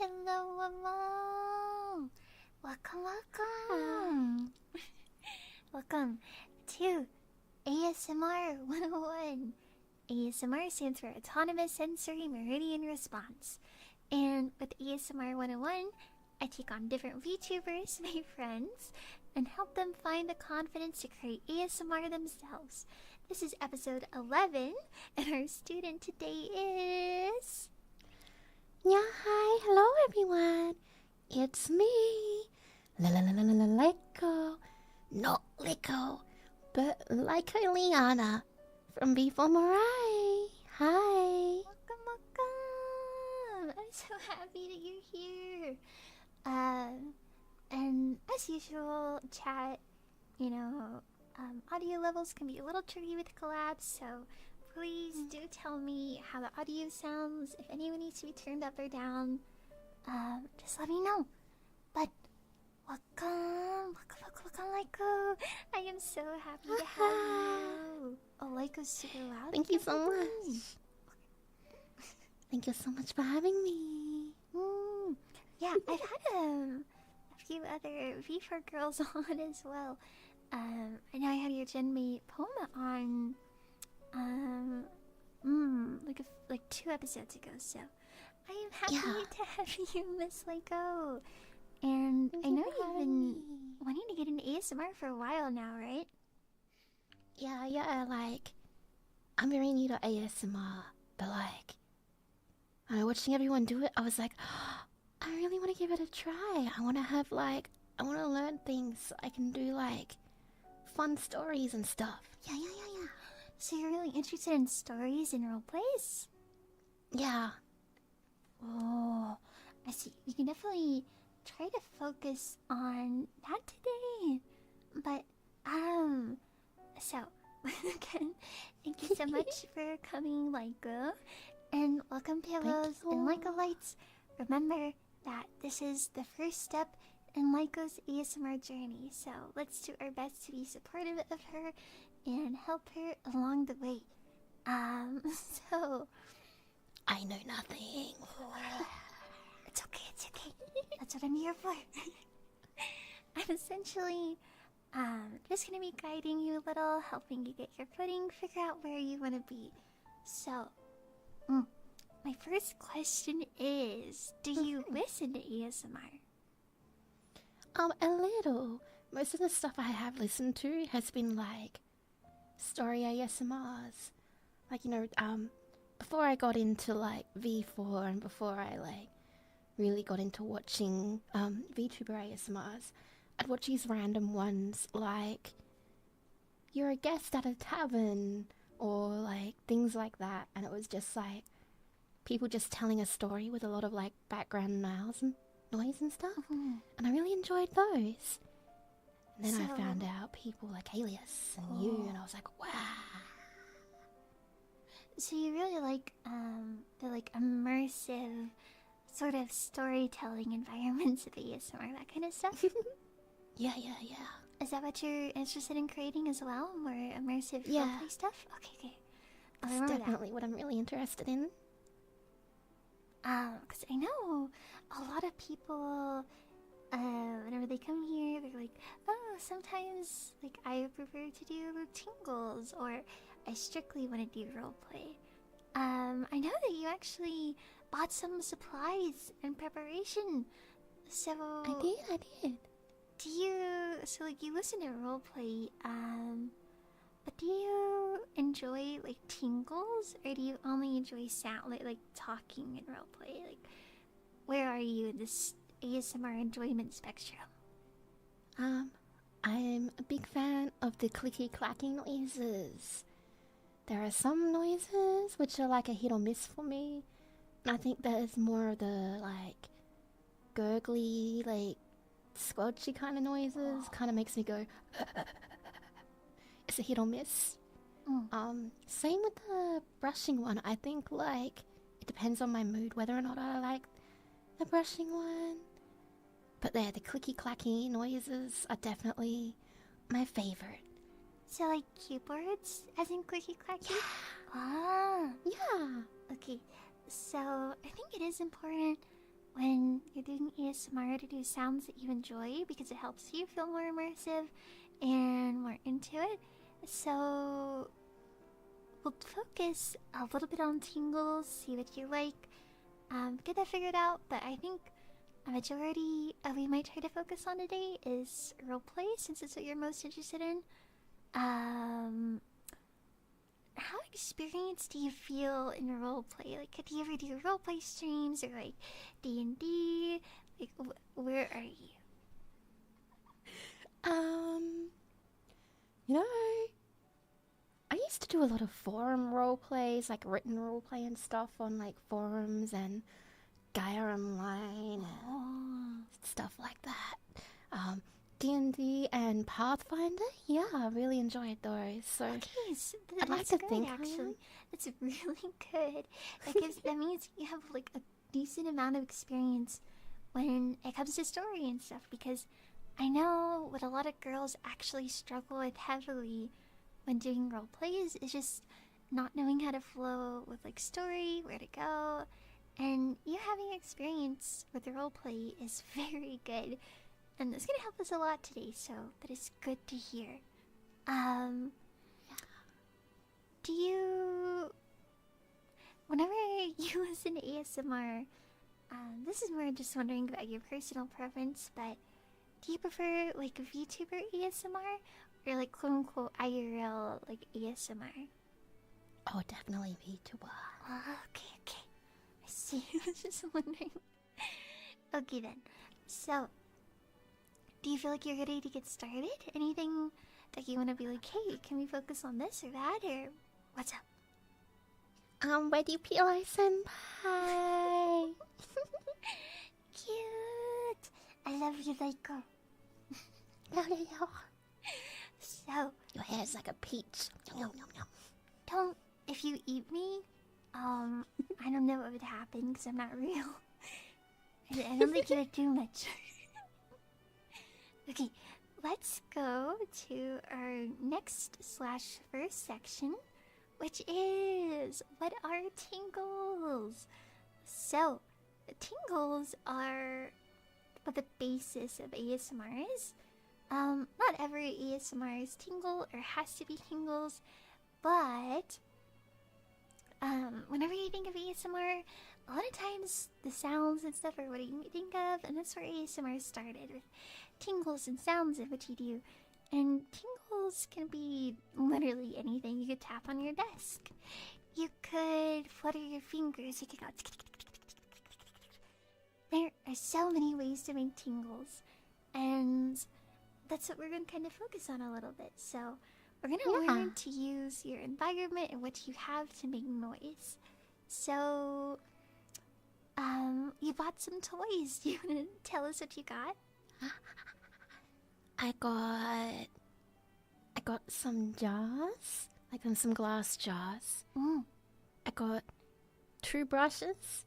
Hello, Mama. Welcome. Welcome to ASMR 101. ASMR stands for Autonomous Sensory Meridian Response. And with ASMR 101, I take on different VTubers, my friends, and help them find the confidence to create ASMR themselves. This is episode 11, and our student today is... Yeah, hi, hello everyone. It's me, Lyko. Not Lyko, but Lyko Liana from Before Mirai. Hi. Welcome. I'm so happy that you're here. And as usual, chat, audio levels can be a little tricky with collabs, so please do tell me how the audio sounds. If anyone needs to be turned up or down, just let me know. But welcome, Lyko. I am so happy to have you. Oh, Lyko's super loud. Thank you so much. Thank you so much for having me. Yeah, I've had a few other V4 girls on as well. I know I had your Genmate Poma on, like 2 episodes ago. So I am happy to have you, Miss Lyko. And I know you've been wanting to get into ASMR for a while now, right? Yeah, like, I'm very new to ASMR, but like, watching everyone do it, I was like, I really want to give it a try. I want to learn things so I can do like fun stories and stuff. Yeah. So you're really interested in stories and roleplays? Yeah. Oh, I see. We can definitely try to focus on that today. But, so, again, thank you so much for coming, Lyko. And welcome, Pillows and Lyko Lights. Remember that this is the first step in Lyko's ASMR journey, so let's do our best to be supportive of her and help her along the way. So... I know nothing. It's okay. That's what I'm here for. I'm essentially just gonna be guiding you a little, helping you get your footing, figure out where you want to be. So, my first question is, do you listen to ASMR? A little. Most of the stuff I have listened to has been like story ASMRs. Like, before I got into like V4 and before I like really got into watching VTuber ASMRs, I'd watch these random ones like you're a guest at a tavern or like things like that, and it was just like people just telling a story with a lot of like background noise and stuff, and I really enjoyed those. And then I found out people like Alias and you, and I was like, wow. So you really like the like immersive sort of storytelling environments of ASMR, that kind of stuff? Yeah. Is that what you're interested in creating as well? More immersive roleplay stuff? Okay. That's definitely what I'm really interested in. Because I know a lot of people, whenever they come here, they're like, oh, sometimes, like, I prefer to do tingles, or I strictly want to do roleplay. I know that you actually bought some supplies in preparation, so... I did. Do you... So, like, you listen to roleplay, but do you enjoy, like, tingles, or do you only enjoy sound, like talking in roleplay? Like, where are you in this ASMR enjoyment spectrum? I'm a big fan of the clicky-clacky noises. There are some noises which are like a hit or miss for me, and I think there's more of the, like, gurgly, like, squelchy kind of noises. Kind of makes me go... It's a hit or miss. Same with the brushing one. I think, like, it depends on my mood whether or not I like the brushing one. But the clicky-clacky noises are definitely my favorite. So, like, keyboards, as in clicky-clacky? Yeah. Ah. Yeah. Okay, so I think it is important when you're doing ASMR to do sounds that you enjoy because it helps you feel more immersive and more into it. So we'll focus a little bit on tingles, see what you like, get that figured out. But I think a majority we might try to focus on today is roleplay, since it's what you're most interested in. How experienced do you feel in roleplay? Like, could you ever do roleplay streams or like D&D? Like, where are you? You know, I used to do a lot of forum role plays, like written role play and stuff on like forums and Gaia Online and stuff like that. D&D and Pathfinder, yeah, I really enjoyed those. So Okay, so I'd like that's to good, think actually. That's really good. That means you have like a decent amount of experience when it comes to story and stuff. Because I know what a lot of girls actually struggle with heavily when doing role plays is just not knowing how to flow with like story, where to go, and you having experience with the role play is very good. And it's gonna help us a lot today, so that is good to hear. Do you... Whenever you listen to ASMR, this is more just wondering about your personal preference, but do you prefer, like, VTuber ASMR? Or, like, quote-unquote IRL, like, ASMR? Oh, definitely VTuber. Oh, okay. I see. I was just wondering. Okay, then. So, do you feel like you're ready to get started? Anything that you want to be like, hey, can we focus on this or that, or what's up? Ready, Pillow Senpai? Cute! I love you, Lyko. So, your hair's like a peach. Yum, yum, yum. Don't, if you eat me, I don't know what would happen because I'm not real. I don't think you would do much. Okay, let's go to our next/first section, which is what are tingles? So, tingles are what the basis of ASMR is. Not every ASMR is tingle or has to be tingles, but whenever you think of ASMR, a lot of times the sounds and stuff are what you think of, and that's where ASMR started, with tingles and sounds of what you do. And tingles can be literally anything. You could tap on your desk. You could flutter your fingers. You could go... There are so many ways to make tingles, and that's what we're going to kind of focus on a little bit. So we're going to learn to use your environment and what you have to make noise. So, you bought some toys. Do you want to tell us what you got? I got some jars, like some glass jars. I got 2 brushes,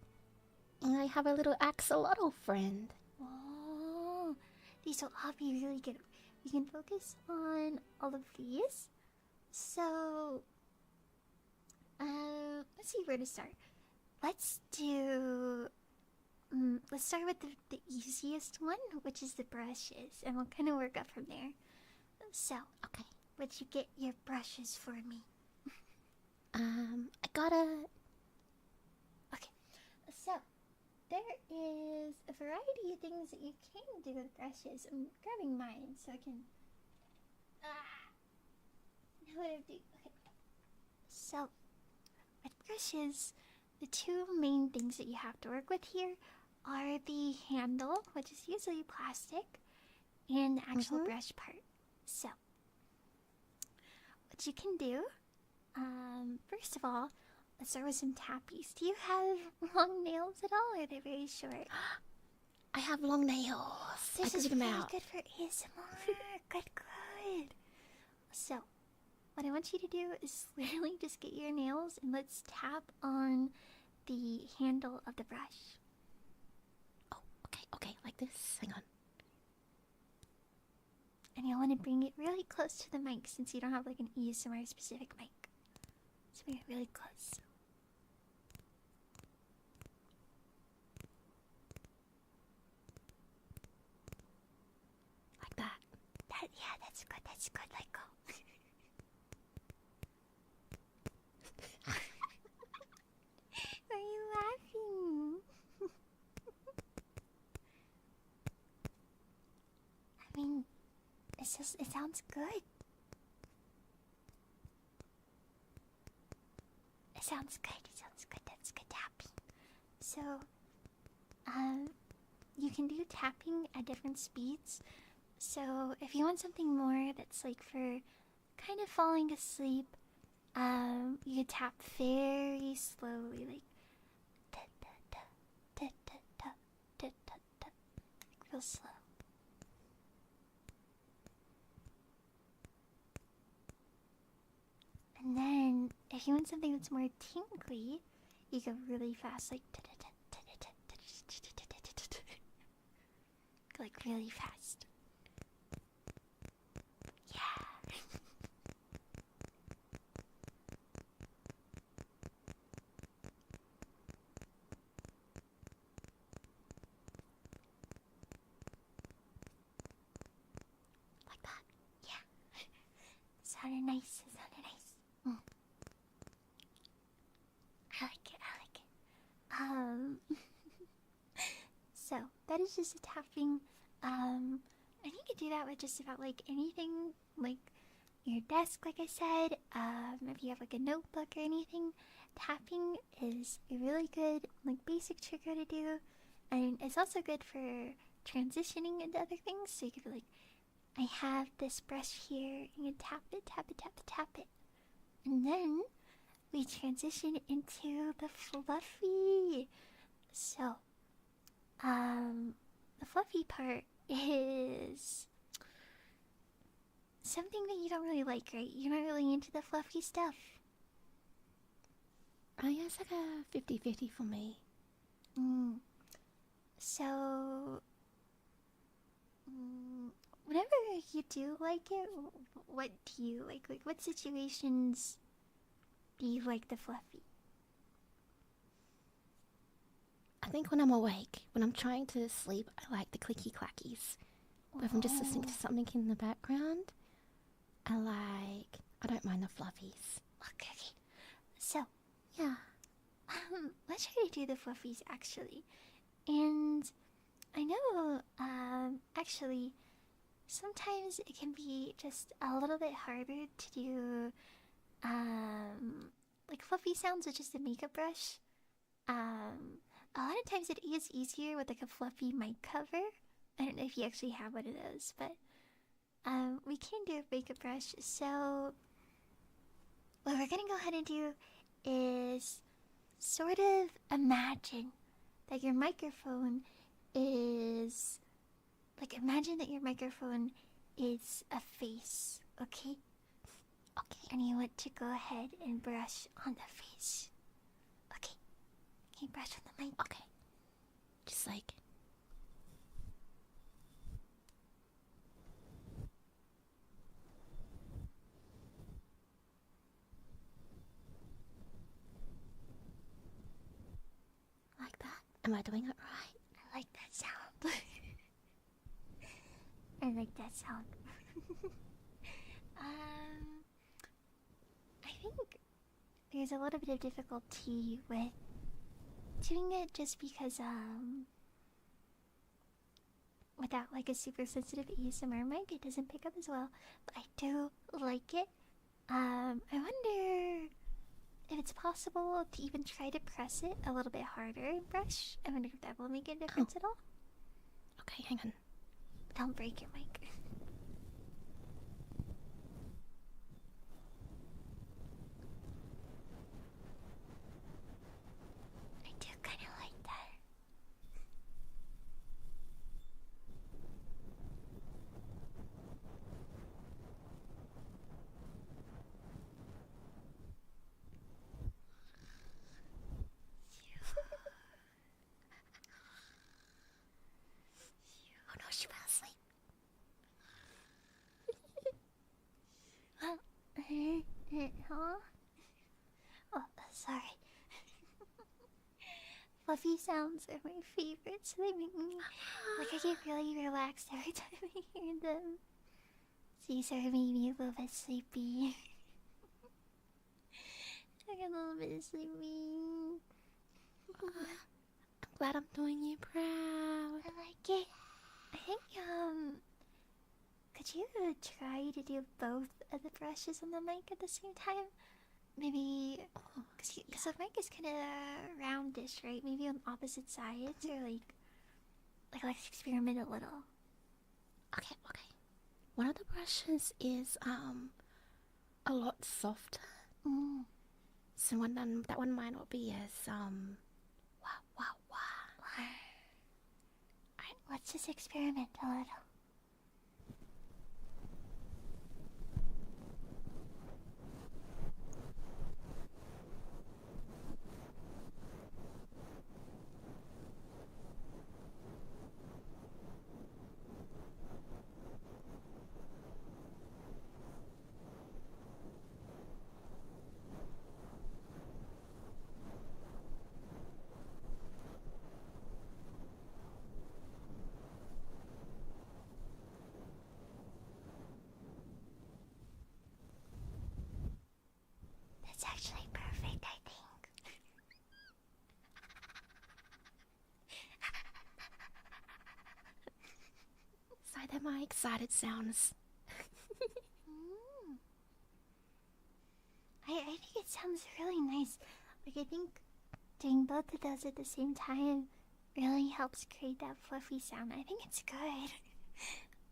and I have a little axolotl friend. Oh, these will all be really good. We can focus on all of these. So, let's see where to start. Let's start with the easiest one, which is the brushes, and we'll kind of work up from there. So, okay, would you get your brushes for me? I got a... Okay, so there is a variety of things that you can do with brushes. I'm grabbing mine so I can... Now what do I do? Okay. So, with brushes, the 2 main things that you have to work with here are the handle, which is usually plastic, and the actual brush part. So, what you can do, first of all, let's start with some tappies. Do you have long nails at all, or are they very short? I have long nails. This I is them really out. good for ASMR. Good. So, what I want you to do is literally just get your nails and let's tap on the handle of the brush. Oh, okay, like this. Hang on. And you'll want to bring it really close to the mic since you don't have like an ASMR specific mic. So bring it really close. Yeah, that's good. That's good. Lyko. Why are you laughing? I mean, it's just, it sounds good. It sounds good. It sounds good. That's good tapping. So, you can do tapping at different speeds. So, if you want something more that's like for kind of falling asleep, you can tap very slowly, like da da da da da da da da da, like real slow. And then, if you want something that's more tingly, you go really fast, like like really fast. Yeah. Like that. Yeah. Sounded nice. It sounded nice. I like it. I like it. So that is just a tapping. And you can do that with just about like anything, like your desk, like I said. If you have like a notebook or anything, tapping is a really good like basic trigger to do, and it's also good for transitioning into other things. So you could be like, I have this brush here, and you tap it, tap it, tap it, tap it, and then we transition into the fluffy. So, the fluffy part is something that you don't really like, right? You're not really into the fluffy stuff. Oh yeah, it's like a 50-50 for me. So, whenever you do like it, what do you like? Like, what situations do you like the fluffy? I think when I'm awake, when I'm trying to sleep, I like the clicky clackies. But if I'm just listening to something in the background, I don't mind the fluffies. Okay. So, yeah. Let's try to do the fluffies actually. And I know, actually, sometimes it can be just a little bit harder to do, like fluffy sounds with just a makeup brush. A lot of times it is easier with like a fluffy mic cover. I don't know if you actually have one of those, but we can do a makeup brush. So what we're gonna go ahead and do is sort of imagine that your microphone is imagine that your microphone is a face, okay? Okay. And you want to go ahead and brush on the face. Okay. Can you brush on the mic? Okay. Just like... like that? Am I doing it right? I like that sound. I like that sound. I think there's a little bit of difficulty with doing it just because, without like a super sensitive ASMR mic, it doesn't pick up as well. But I do like it. I wonder if it's possible to even try to press it a little bit harder and brush. I wonder if that will make a difference at all. Okay, hang on. Don't break your mic. I do kind of like that. Oh no, she fell asleep. Huh? Oh, sorry. Fluffy sounds are my favorite, so they make me like I get really relaxed every time I hear them. Caesar made me a little bit sleepy. I got a little bit sleepy. I'm glad I'm doing you proud. I like it. I think, could you try to do both of the brushes on the mic at the same time? Maybe, because the mic is kind of roundish, right? Maybe on opposite sides, or let's experiment a little. Okay. One of the brushes is a lot softer. So that one might not be as wah. Alright, let's just experiment a little. That's actually perfect, I think. Sorry, they're my excited sounds. I think it sounds really nice. Like, I think doing both of those at the same time really helps create that fluffy sound. I think it's good.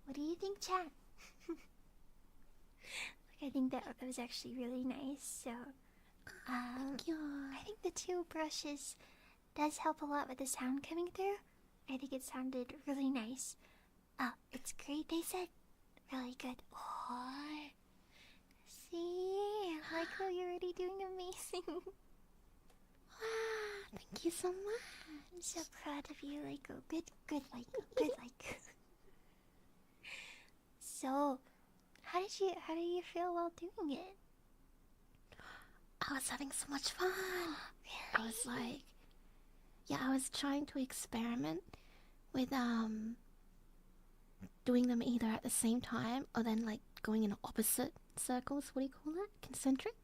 What do you think, chat? I think that was actually really nice. So, Thank you. I think the two brushes does help a lot with the sound coming through. I think it sounded really nice. It's great, they said. Really good. Oh, see? Lyko, you're already doing amazing. Wow, thank you so much. I'm so proud of you, Lyko. Good, Lyko. Good, Lyko. So, how did you feel while doing it? I was having so much fun. Really? I was like, I was trying to experiment with doing them either at the same time or then like going in opposite circles. What do you call that? Concentric?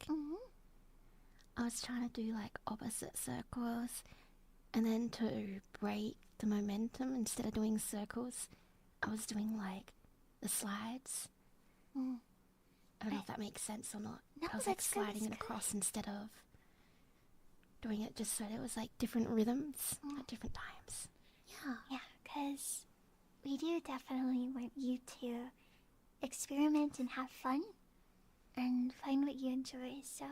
I was trying to do like opposite circles, and then to break the momentum, instead of doing circles, I was doing like the slides. I don't know if that makes sense or not. No, I was like sliding it across instead of doing it just so there was like different rhythms at different times. Yeah, because we do definitely want you to experiment and have fun and find what you enjoy. So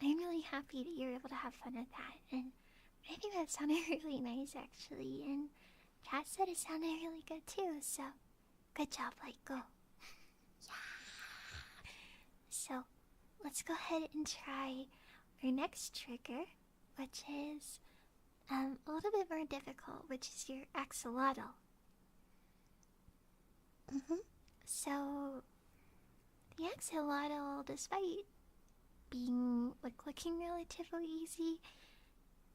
I'm really happy that you're able to have fun with that. And I think that sounded really nice, actually. And Kat said it sounded really good too. So good job, Lyko. So let's go ahead and try our next trigger, which is a little bit more difficult, which is your axolotl. So the axolotl, despite being looking relatively easy,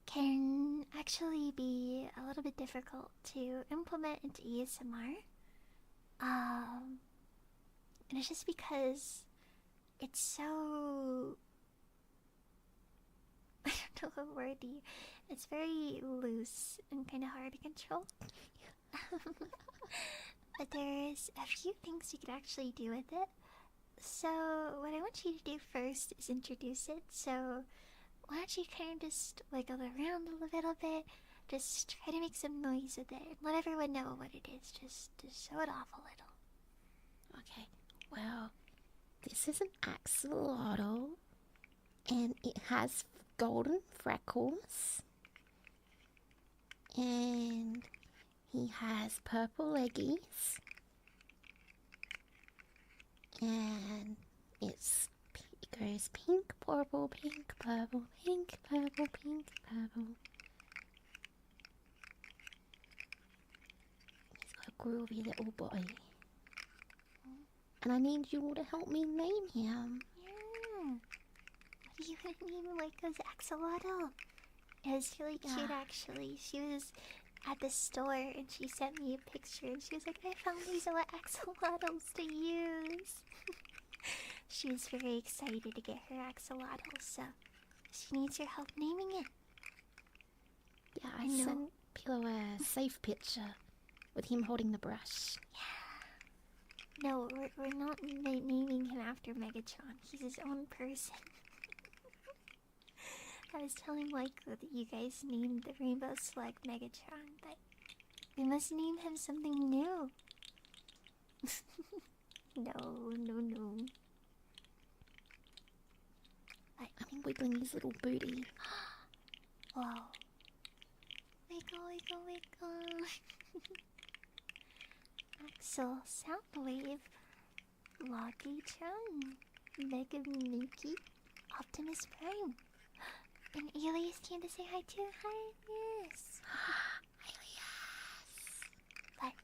can actually be a little bit difficult to implement into ASMR. And it's just because it's so, I don't know what word to use. It's very loose and kind of hard to control. But there's a few things you could actually do with it. So what I want you to do first is introduce it. So why don't you kind of just wiggle around a little bit, just try to make some noise with it, let everyone know what it is, just show it off a little. Okay, well, this is an axolotl, and it has golden freckles, and he has purple leggies, and it goes pink, purple, pink, purple, pink, purple, pink, purple. He's got a groovy little body. And I need you all to help me name him. Yeah. What do you want to name Lyko's axolotl? It was really cute, actually. She was at the store and she sent me a picture and she was like, I found these axolotls to use. She was very excited to get her axolotl, so she needs your help naming it. Yeah, I sent Pillow a safe picture with him holding the brush. Yeah. No, we're not naming him after Megatron. He's his own person. I was telling Lyko that you guys named the Rainbow Slug Megatron, but we must name him something new. No. I'm wiggling his little booty. Whoa. Wiggle. Axel, Soundwave, Locky-chan, Mega Minky, Optimus Prime. And Elias came to say hi too. Hi, yes. Elias. But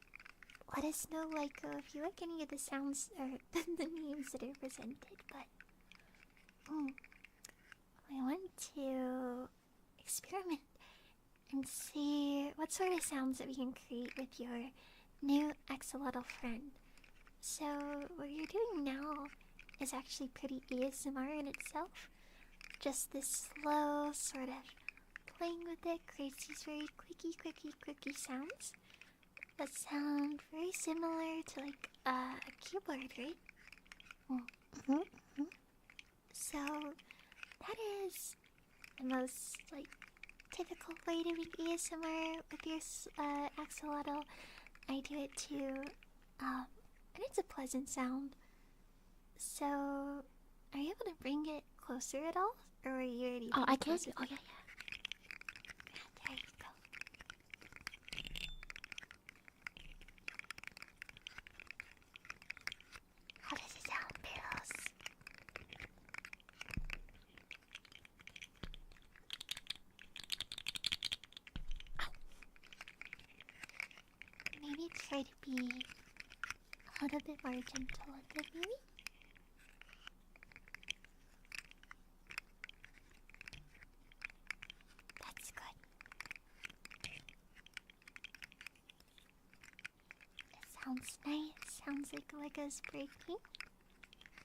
let us know, if you like any of the sounds or the names that are presented. But we want to experiment and see what sort of sounds that we can create with your new axolotl friend. So what you're doing now is actually pretty ASMR in itself. Just this slow sort of playing with it creates these very clicky sounds that sound very similar to a keyboard, right? So that is the most typical way to make ASMR with your axolotl. I do it too, and it's a pleasant sound. So, are you able to bring it closer at all, or are you already? Oh, I can. Oh yeah. There you go. How does it sound, Pillows? Maybe try to be a little bit more gentle with it, maybe? That's good. It sounds nice. Sounds like Lego's breaking.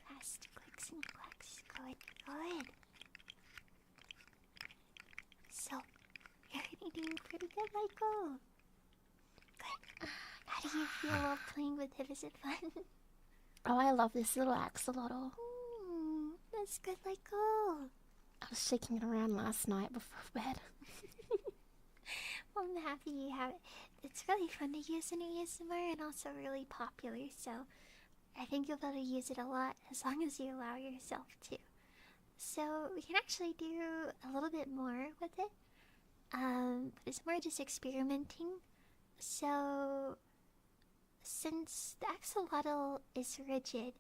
Fast clicks and clacks. Good. So, you're already doing pretty good, Lyko. Good. How do you feel while playing with him? Is it fun? Oh, I love this little axolotl. That's good, Lyko. I was shaking it around last night before bed. Well, I'm happy you have it. It's really fun to use in ASMR and also really popular, so I think you'll be able to use it a lot as long as you allow yourself to. So we can actually do a little bit more with it. But it's more just experimenting. So since the axolotl is rigid,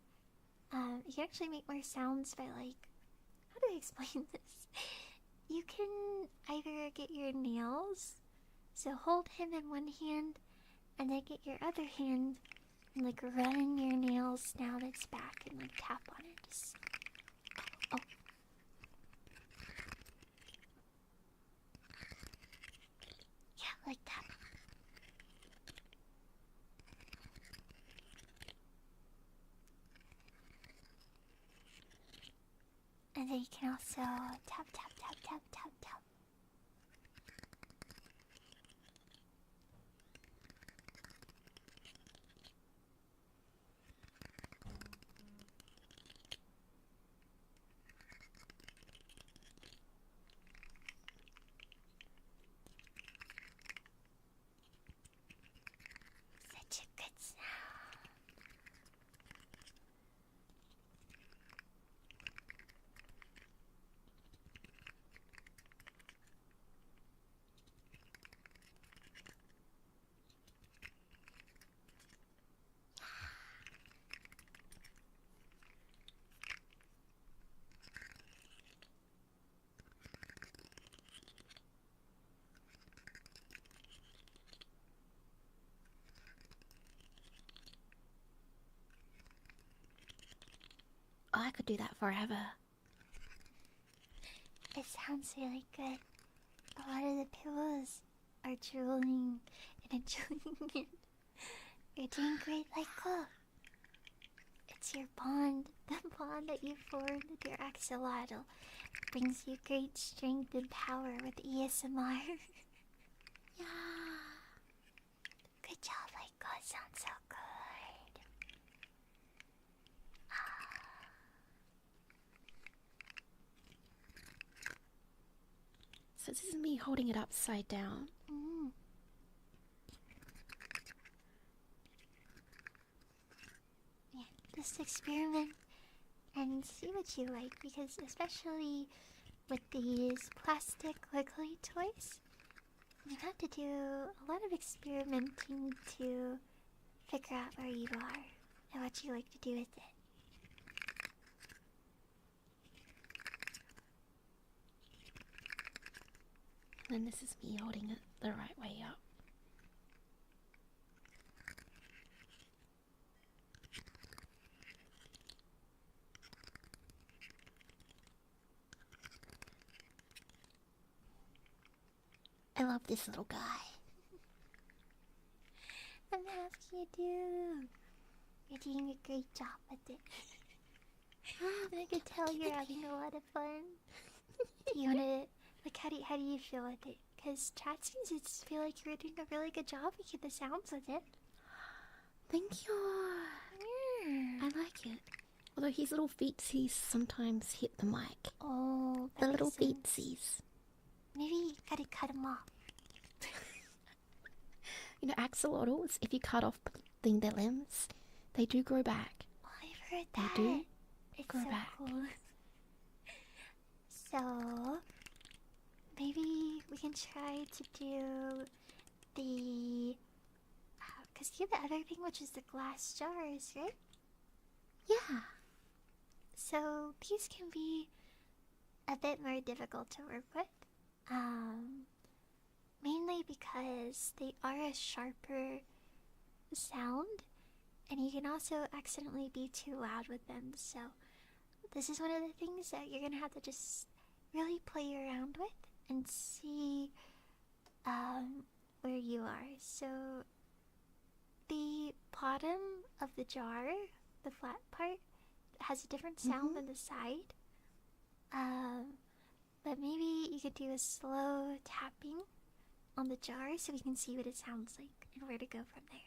you can actually make more sounds by how do I explain this? You can either get your nails, so hold him in one hand, and then get your other hand and run your nails down its back and tap on it. Just yeah, like that. And then you can also tap. Such a good sound. Oh, I could do that forever. It sounds really good. A lot of the pillows are drooling and enjoying it. You're doing great, Lyko. It's your bond, the bond that you formed with your axolotl, brings you great strength and power with ASMR. Yeah. Good job, Lyko. Sounds so good. So this is me holding it upside down. Yeah, just experiment and see what you like, because especially with these plastic wiggly toys, you have to do a lot of experimenting to figure out where you are and what you like to do with it. And then this is me holding it the right way up. I love this little guy. I'm happy you do. You're doing a great job with it. I can tell you're having a lot of fun. Do you wanna, like, how do you feel with it? Because chat seems to feel like you're doing a really good job making the sounds with it. Thank you. I like it. Although his little feetsies sometimes hit the mic. Oh, the little feetsies. Maybe you gotta cut them off. You know, axolotls, if you cut off their limbs, they do grow back. Oh, I've heard that. They do it's grow so back. Cool. So, maybe we can try to do the... Because you have the other thing, which is the glass jars, right? Yeah. So, these can be a bit more difficult to work with. Mainly because they are a sharper sound, and you can also accidentally be too loud with them. So this is one of the things that you're gonna have to just really play around with and see where you are. So the bottom of the jar, the flat part, has a different sound than the side. But maybe you could do a slow tapping on the jar so we can see what it sounds like and where to go from there.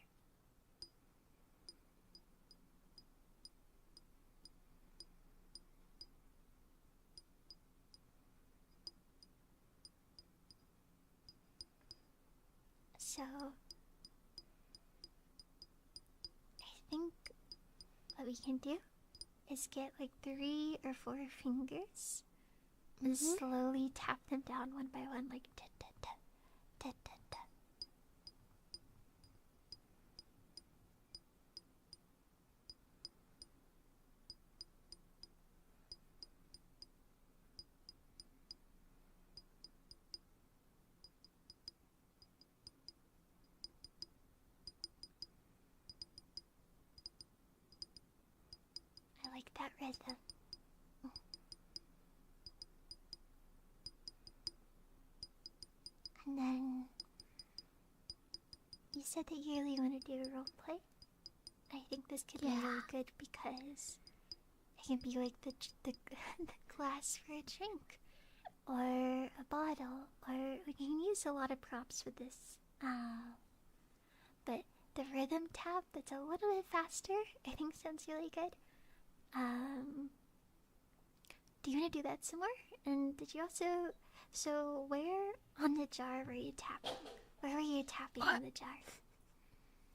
So, I think what we can do is get like 3 or 4 fingers and slowly tap them down one by one, like da da da da da da. I like that rhythm. And then you said that you really want to do a roleplay. I think this could be really good because it can be like the glass for a drink, or a bottle, or we can use a lot of props with this. But the rhythm tap that's a little bit faster, I think sounds really good. Do you want to do that some more? And did you also... So, where on the jar were you tapping? Where were you tapping on the jar?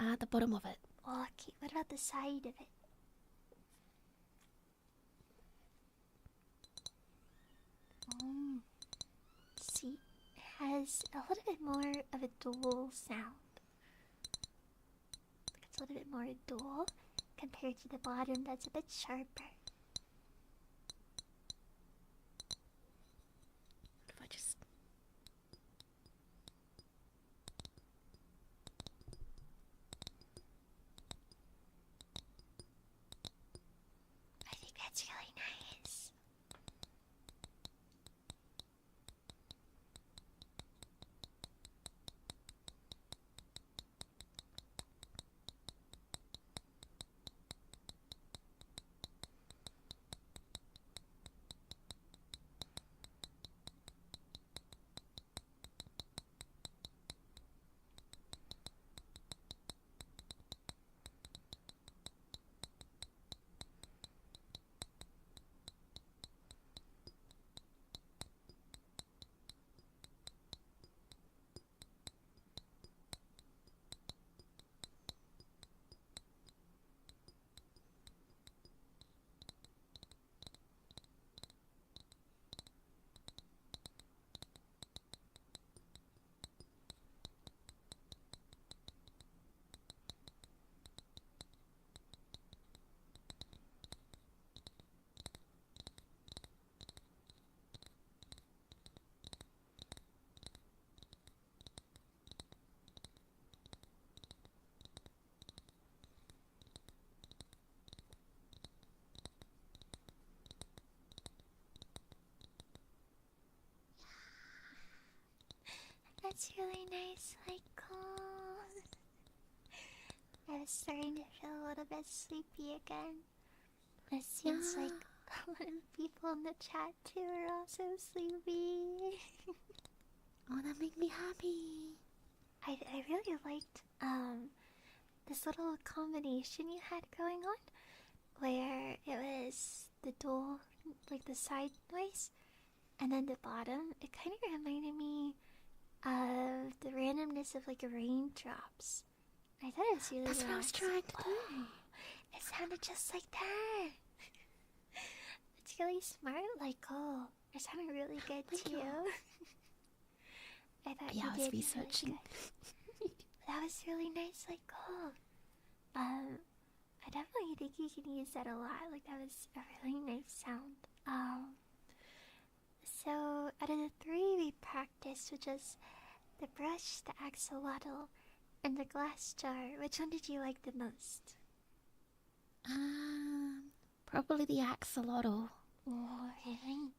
At the bottom of it. Okay, what about the side of it? See, it has a little bit more of a dual sound. It's a little bit more dual compared to the bottom that's a bit sharper. If I just... I think that's really nice. That's really nice, Lyko. I was starting to feel a little bit sleepy again. It seems like a lot of people in the chat too are also sleepy. Oh, that made me happy. I really liked this little combination you had going on, where it was the dual, like the sideways, and then the bottom. It kind of reminded me of the randomness of like raindrops. I thought it was really That's what I was trying to do. It sounded just like that. It's really smart, Lyko. It sounded really good too. I thought Yeah, I you was did researching. Really that was really nice, Lyko. I definitely think you can use that a lot. Like that was a really nice sound. So out of the three we practiced, which was the brush, the axolotl, and the glass jar, which one did you like the most? Probably the axolotl. Oh, really?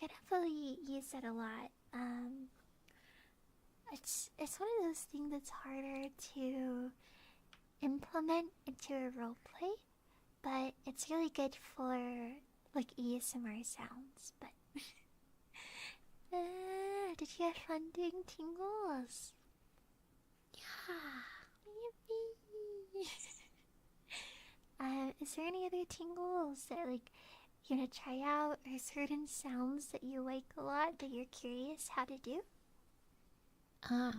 I definitely use that a lot. It's one of those things that's harder to implement into a roleplay, but it's really good for like ASMR sounds. But did you have fun doing tingles? Yeah. Yippee! Is there any other tingles that like you wanna try out, or certain sounds that you like a lot that you're curious how to do? I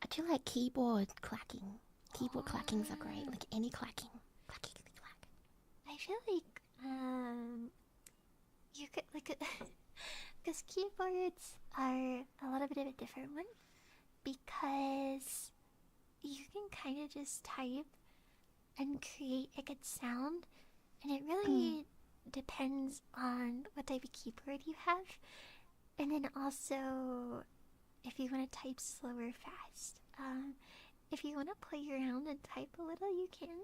do like keyboard clacking. Keyboard clackings are great. Like any clacking. Clacky clack. I feel like you could like because keyboards are a little bit of a different one, because you can kind of just type and create a good sound, and it really depends on what type of keyboard you have, and then also if you want to type slow or fast. If you want to play around and type a little, you can.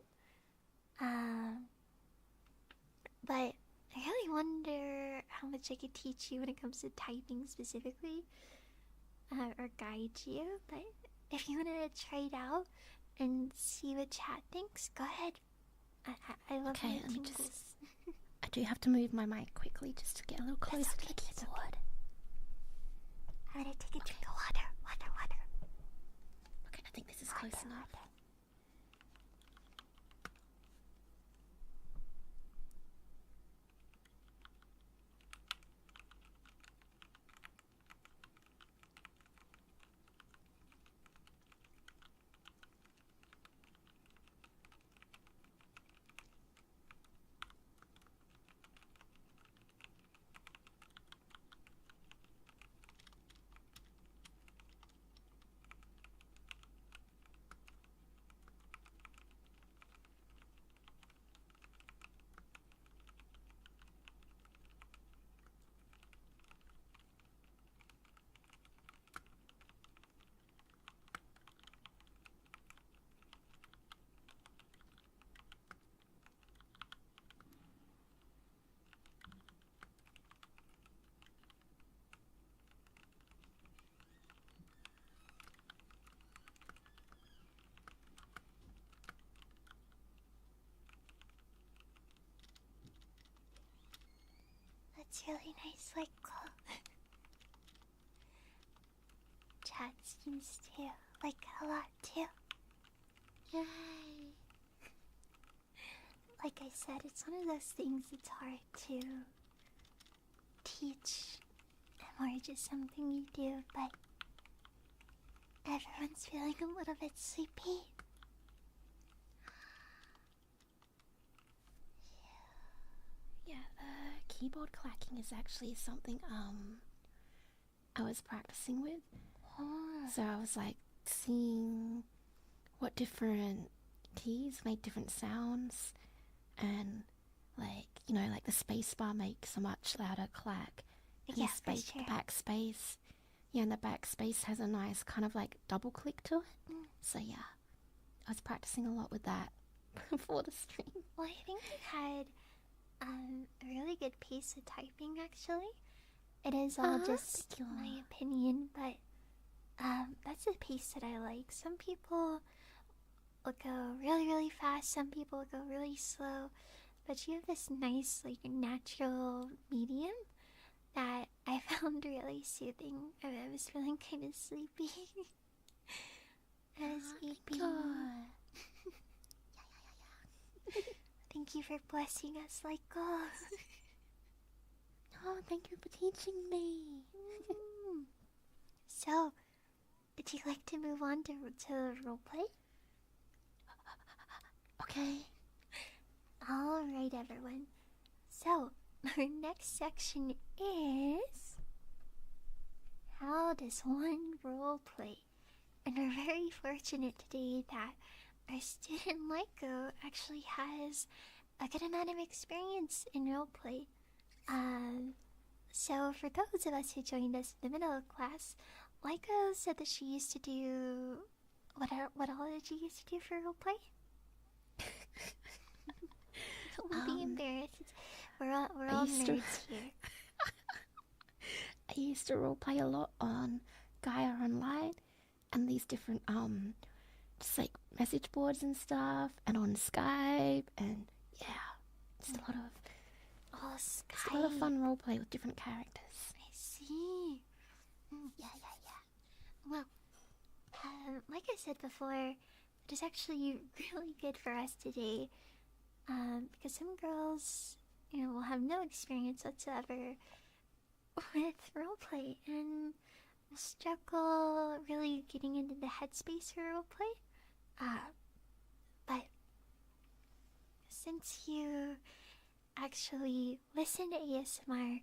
But I really wonder how much I could teach you when it comes to typing specifically, or guide you. But if you want to try it out and see what chat thinks, go ahead. I love Okay, my let me tingles. just... I do have to move my mic quickly just to get a little closer to the keyboard. I'm gonna take a drink of water. Water. Okay, I think this is close enough. That's really nice, like chat seems to like it a lot too. Yay! Like I said, it's one of those things that's hard to teach, and more just something you do, but everyone's feeling a little bit sleepy. Yeah, keyboard clacking is actually something I was practicing with. So I was like seeing what different keys make different sounds, and like, you know, like the space bar makes a much louder clack, and Yeah, the for sure. backspace, yeah, and the backspace has a nice kind of like double click to it. So yeah, I was practicing a lot with that before the stream. Well, I think you had a really good pace of typing, actually. It is all just thank you. my opinion, but that's the pace that I like. Some people will go really, really fast. Some people will go really slow. But you have this nice, like, natural medium that I found really soothing. I was feeling kind of sleepy. I was sleepy. Thank you for blessing us, Lyko. Oh, thank you for teaching me. So, would you like to move on to roleplay? Okay. Alright, everyone. So, our next section is... how does one roleplay? And we're very fortunate today that our student Lyko actually has a good amount of experience in roleplay. So for those of us who joined us in the middle of class, Lyko said that she used to do... What all did you used to do for roleplay? Don't be embarrassed. We're all nerds here. I used to roleplay a lot on Gaia Online and these different just like message boards and stuff, and on Skype, and yeah, just a lot of Skype. just a lot of fun roleplay with different characters. I see. Yeah. Well, like I said before, it is actually really good for us today, because some girls, will have no experience whatsoever with roleplay and will struggle really getting into the headspace for roleplay. But since you actually listen to ASMR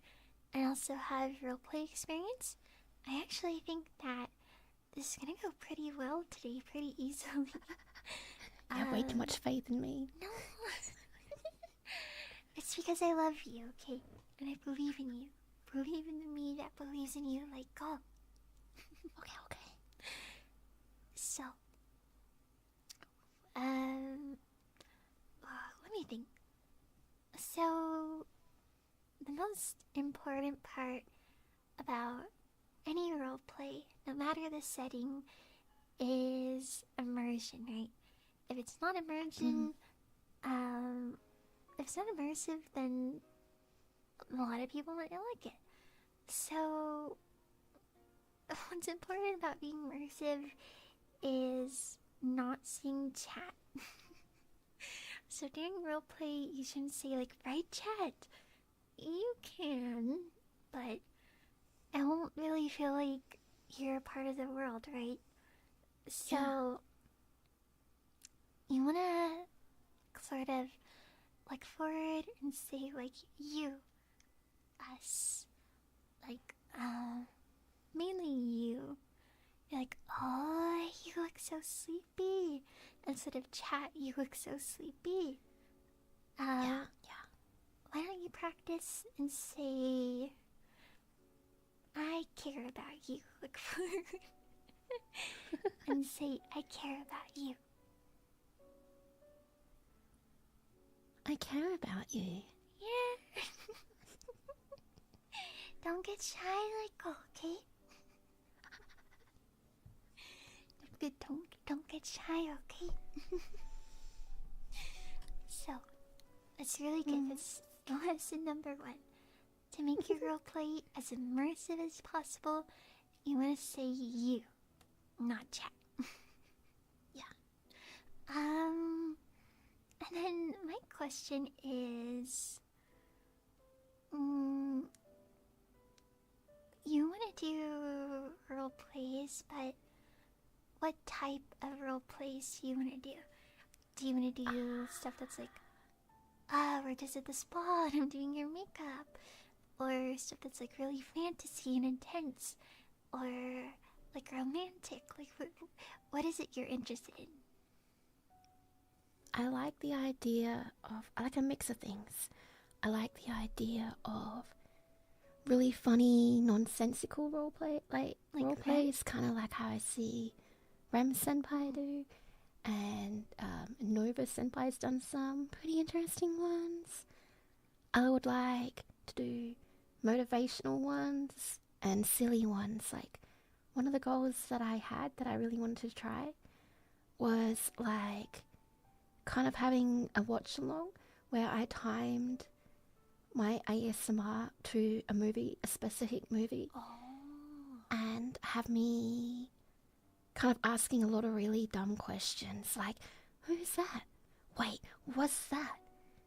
and also have roleplay experience, I actually think that this is gonna go pretty well today, pretty easily. You have way too much faith in me. No. It's because I love you, okay? And I believe in you. Believe in me that believes in you, like, go. Okay. So, let me think. So, the most important part about any roleplay, no matter the setting, is immersion, right? If it's not immersion, if it's not immersive, then a lot of people might not like it. So, what's important about being immersive is not seeing chat. So during roleplay, you shouldn't say, like, write chat. You can, but I won't really feel like you're a part of the world, right? So, you wanna sort of, like, forward and say, like, you, us, like, mainly you. You're like, oh, you look so sleepy. Instead of chat, you look so sleepy. Yeah. Why don't you practice and say, I care about you. Look forward. And say, I care about you. I care about you. Yeah. Don't get shy, like, okay? Don't get shy, okay? So, it's really good. It's lesson number 1. To make your roleplay as immersive as possible, you want to say you, not chat. Yeah. And then my question is, you want to do role plays, but what type of role plays do you want to do? Do you want to do stuff that's like, we're just at the spa and I'm doing your makeup? Or stuff that's like really fantasy and intense? Or like romantic? Like, what is it you're interested in? I like the idea of, I like a mix of things. I like the idea of really funny, nonsensical roleplay, like roleplays, kind of like how I see Rem Senpai do, and Nova Senpai's done some pretty interesting ones. I would like to do motivational ones and silly ones, like one of the goals that I had that I really wanted to try was like kind of having a watch along where I timed my ASMR to a movie, a specific movie, and have me kind of asking a lot of really dumb questions like, who's that? Wait, what's that?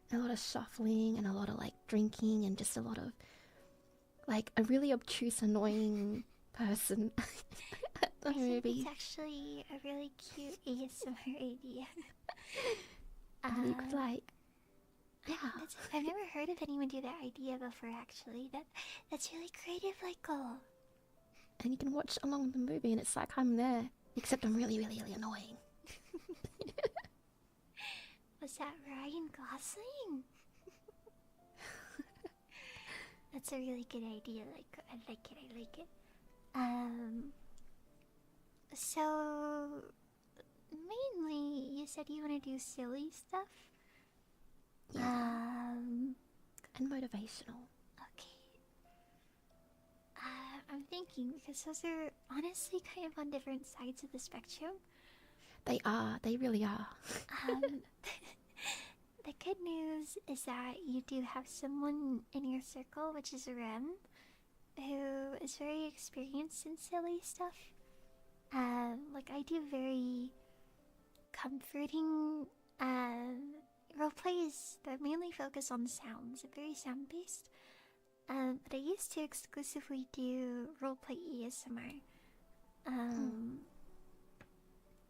And a lot of shuffling and a lot of like drinking and just a lot of like a really obtuse, annoying person at the movie. It's actually a really cute ASMR idea. And you could like, yeah. I've never heard of anyone do that idea before. Actually, that's really creative, Lyko. And you can watch along with the movie, and it's like I'm there, except I'm really, really, really annoying. Was that Ryan Gosling? That's a really good idea. Like, I like it. So mainly, you said you want to do silly stuff. Yeah. And motivational. Okay. I'm thinking because those are honestly kind of on different sides of the spectrum. They are. They really are. The good news is that you do have someone in your circle, which is Rem, who is very experienced in silly stuff. Like I do very comforting roleplays that mainly focus on sounds, very sound-based. But I used to exclusively do roleplay ASMR.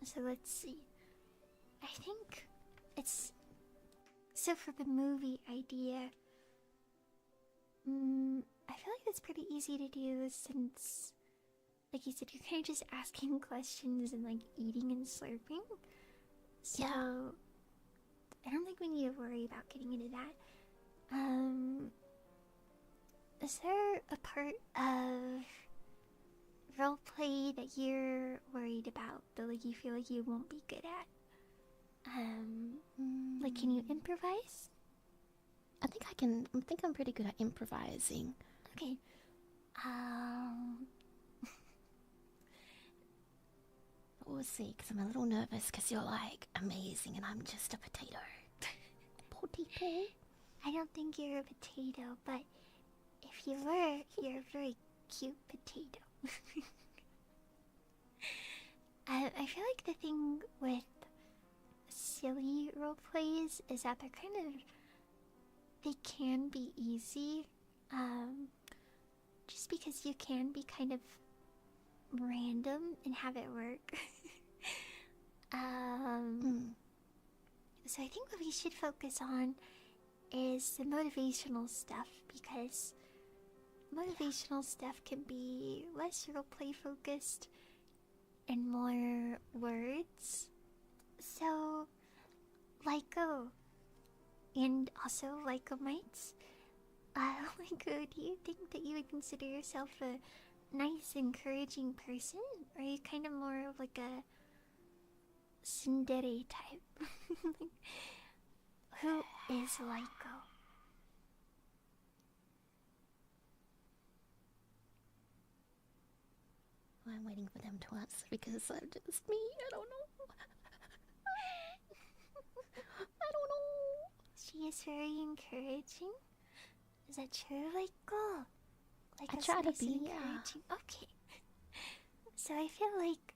So let's see. I think it's... So for the movie idea, I feel like that's pretty easy to do since, like you said, you're kind of just asking questions and like eating and slurping. So I don't think we need to worry about getting into that. Is there a part of roleplay that you're worried about, that like you feel like you won't be good at? Like, can you improvise? I think I can. I think I'm pretty good at improvising. Okay. We'll see, because I'm a little nervous because you're like amazing and I'm just a potato. Potato? I don't think you're a potato, but if you were, you're a very cute potato. I feel like the thing with silly roleplays is that they're kind of... They can be easy. Just because you can be kind of random and have it work. So I think what we should focus on is the motivational stuff, because motivational stuff can be less roleplay focused and more words. So, Lyko, and also Lykomites, Lyko, do you think that you would consider yourself a nice, encouraging person? Or are you kind of more of like a tsundere type? Who is Lyko? I'm waiting for them to answer because I'm just me. I don't know. I don't know. She is very encouraging. Is that true, Lyko? Like, I try to be, encouraging. Yeah. Okay. So I feel like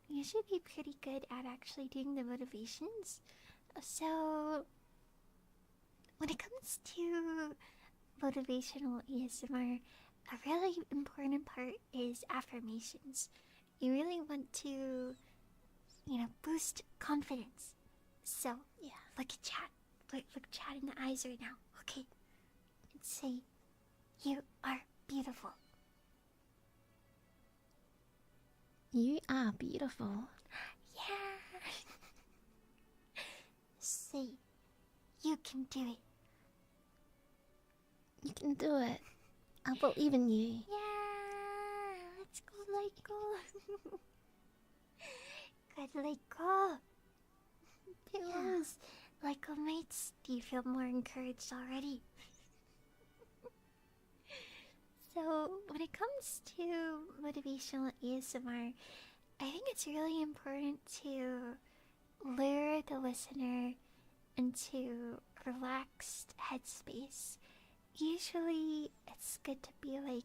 you should be pretty good at actually doing the motivations. So when it comes to motivational ASMR, a really important part is affirmations. You really want to, boost confidence. So, look at chat. Look chat in the eyes right now. Okay. And say, you are beautiful. You are beautiful. Yeah. Say, you can do it. You can do it. I believe in you. Yeah. Let's go, Lyko. Good, Lyko. Pillows. Lyko mates, do you feel more encouraged already? So, when it comes to motivational ASMR, I think it's really important to lure the listener into relaxed headspace. Usually, it's good to be like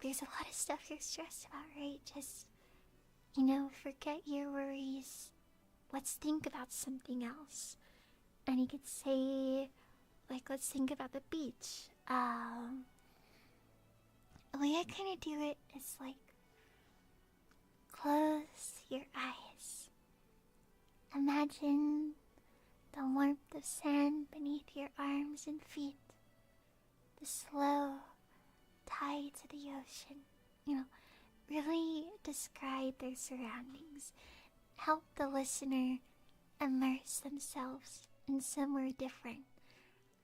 there's a lot of stuff you're stressed about, right? Just, forget your worries. Let's think about something else. And you could say, like, let's think about the beach. The way I kind of do it is like, close your eyes. Imagine the warmth of sand beneath your arms and feet. The slow tides of the ocean. Really describe their surroundings. Help the listener immerse themselves in somewhere different.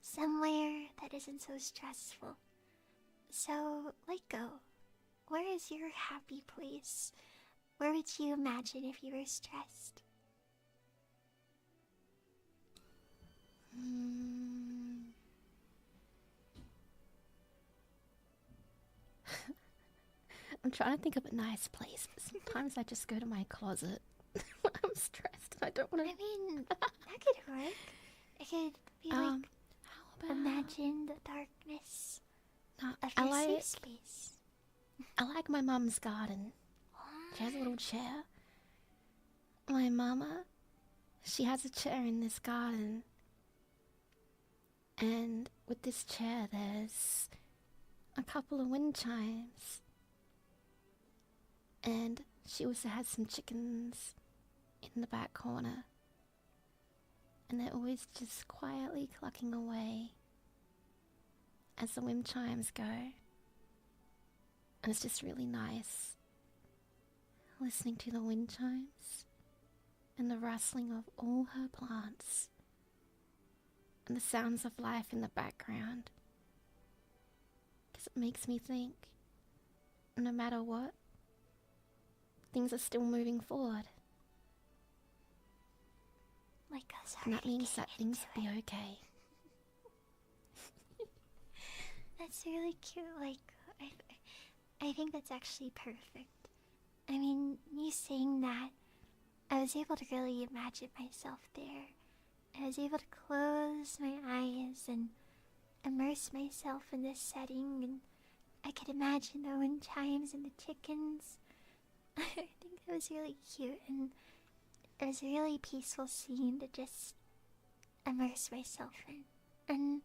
Somewhere that isn't so stressful. So, Lyko, where is your happy place? Where would you imagine if you were stressed? I'm trying to think of a nice place, but sometimes I just go to my closet when I'm stressed. I don't want to. I mean, that could work. It could be like, how about imagine the darkness of I your like safe space. I like my mum's garden. She has a little chair. My mama, she has a chair in this garden. And with this chair, there's a couple of wind chimes. And she also has some chickens in the back corner. And they're always just quietly clucking away as the wind chimes go. And it's just really nice listening to the wind chimes and the rustling of all her plants and the sounds of life in the background. Because it makes me think, no matter what, things are still moving forward. And that means that things will be okay. That's really cute. I think that's actually perfect. I mean, you saying that, I was able to really imagine myself there. I was able to close my eyes and immerse myself in this setting, and I could imagine the wind chimes and the chickens. I think that was really cute, and it was a really peaceful scene to just immerse myself in. And,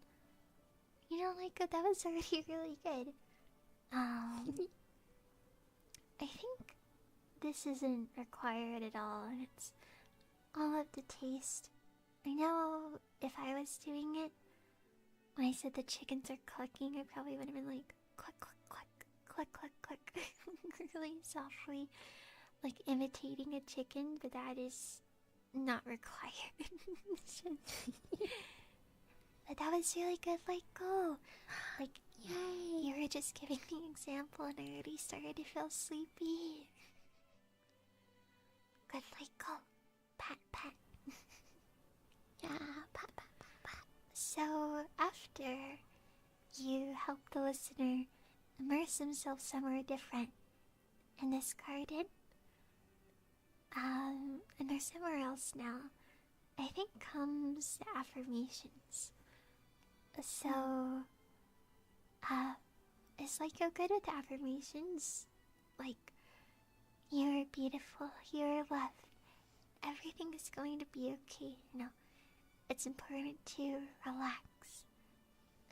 that was already really good. I think this isn't required at all, and it's all up to taste. I know if I was doing it, when I said the chickens are clucking, I probably would have been like, cluck, cluck, cluck, cluck, cluck, cluck, really softly, like imitating a chicken, but that is not required. But that was really good, Lyko. Yay! You were just giving me an example, and I already started to feel sleepy. Good, Lyko. Pat, pat. Yeah, pat, pat, pat, pat. So, after you help the listener immerse himself somewhere different in this garden, and they're somewhere else now, I think comes the affirmations. So, is Lyko good with affirmations? Like, you're beautiful, you're loved, everything is going to be okay, it's important to relax,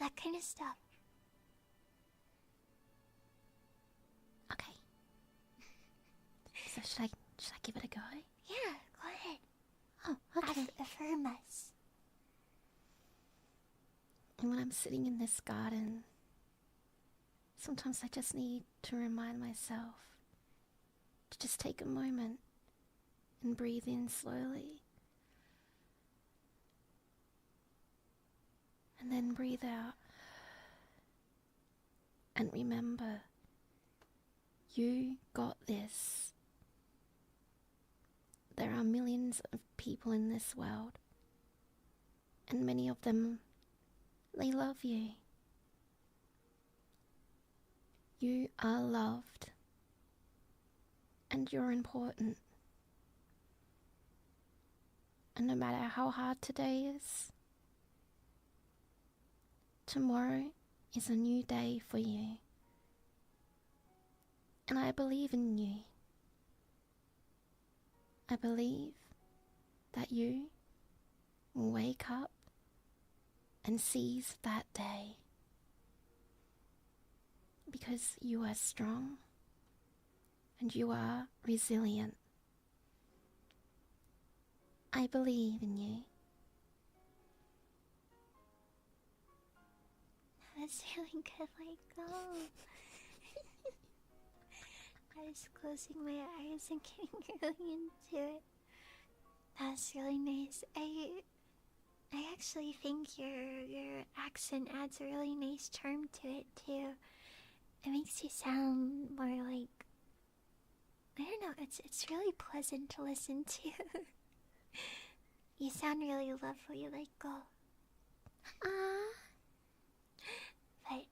that kind of stuff. Okay. So should I give it a go? Yeah, go ahead. Oh, okay. Affirm us. And when I'm sitting in this garden, sometimes I just need to remind myself to just take a moment and breathe in slowly. And then breathe out. And remember, you got this. There are millions of people in this world, and many of them, they love you. You are loved. And you're important. And no matter how hard today is, tomorrow is a new day for you. And I believe in you. I believe that you will wake up and seize that day. Because you are strong and you are resilient. I believe in you. That's really good, Lyko. I was closing my eyes and getting really into it. That's really nice. I actually think your accent adds a really nice charm to it too. It makes you sound more like, I don't know, it's really pleasant to listen to. You sound really lovely, Lyko. But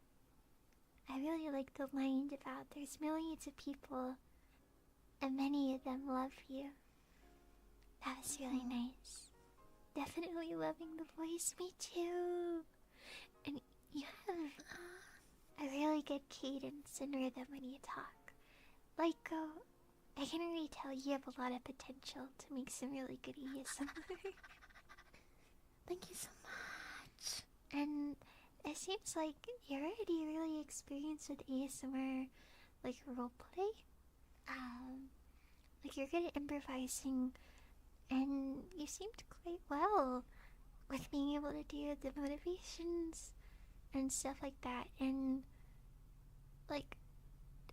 I really like the line about there's millions of people and many of them love you. That was really nice. Definitely loving the voice, me too. And you have a really good cadence and rhythm when you talk. Lyko, I can already tell you have a lot of potential to make some really good ASMR. Thank you so much. And it seems like you're already really experienced with ASMR, like roleplay. Like you're good at improvising, and you seemed quite well with being able to do the motivations and stuff like that. And like,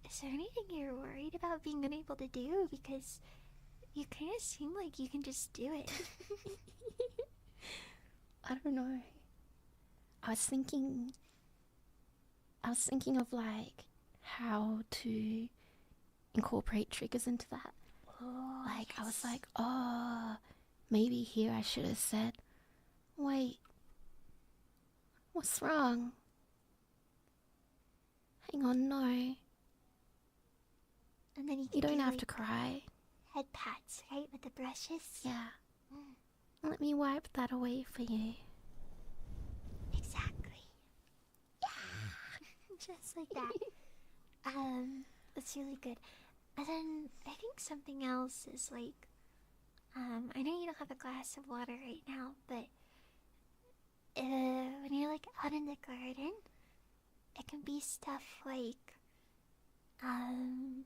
is there anything you're worried about being unable to do? Because you kind of seem like you can just do it. I don't know. I was thinking of like how to incorporate triggers into that. Oh, Like yes. I was like, oh, maybe here I should have said, wait, what's wrong? Hang on, no. And then You don't do, have like, to cry. head pats, right, with the brushes. Yeah. Mm. Let me wipe that away for you. Exactly. Yeah. Just like that. That's really good. And then I think something else is like, I know you don't have a glass of water right now, but when you're like out in the garden, it can be stuff like, oh,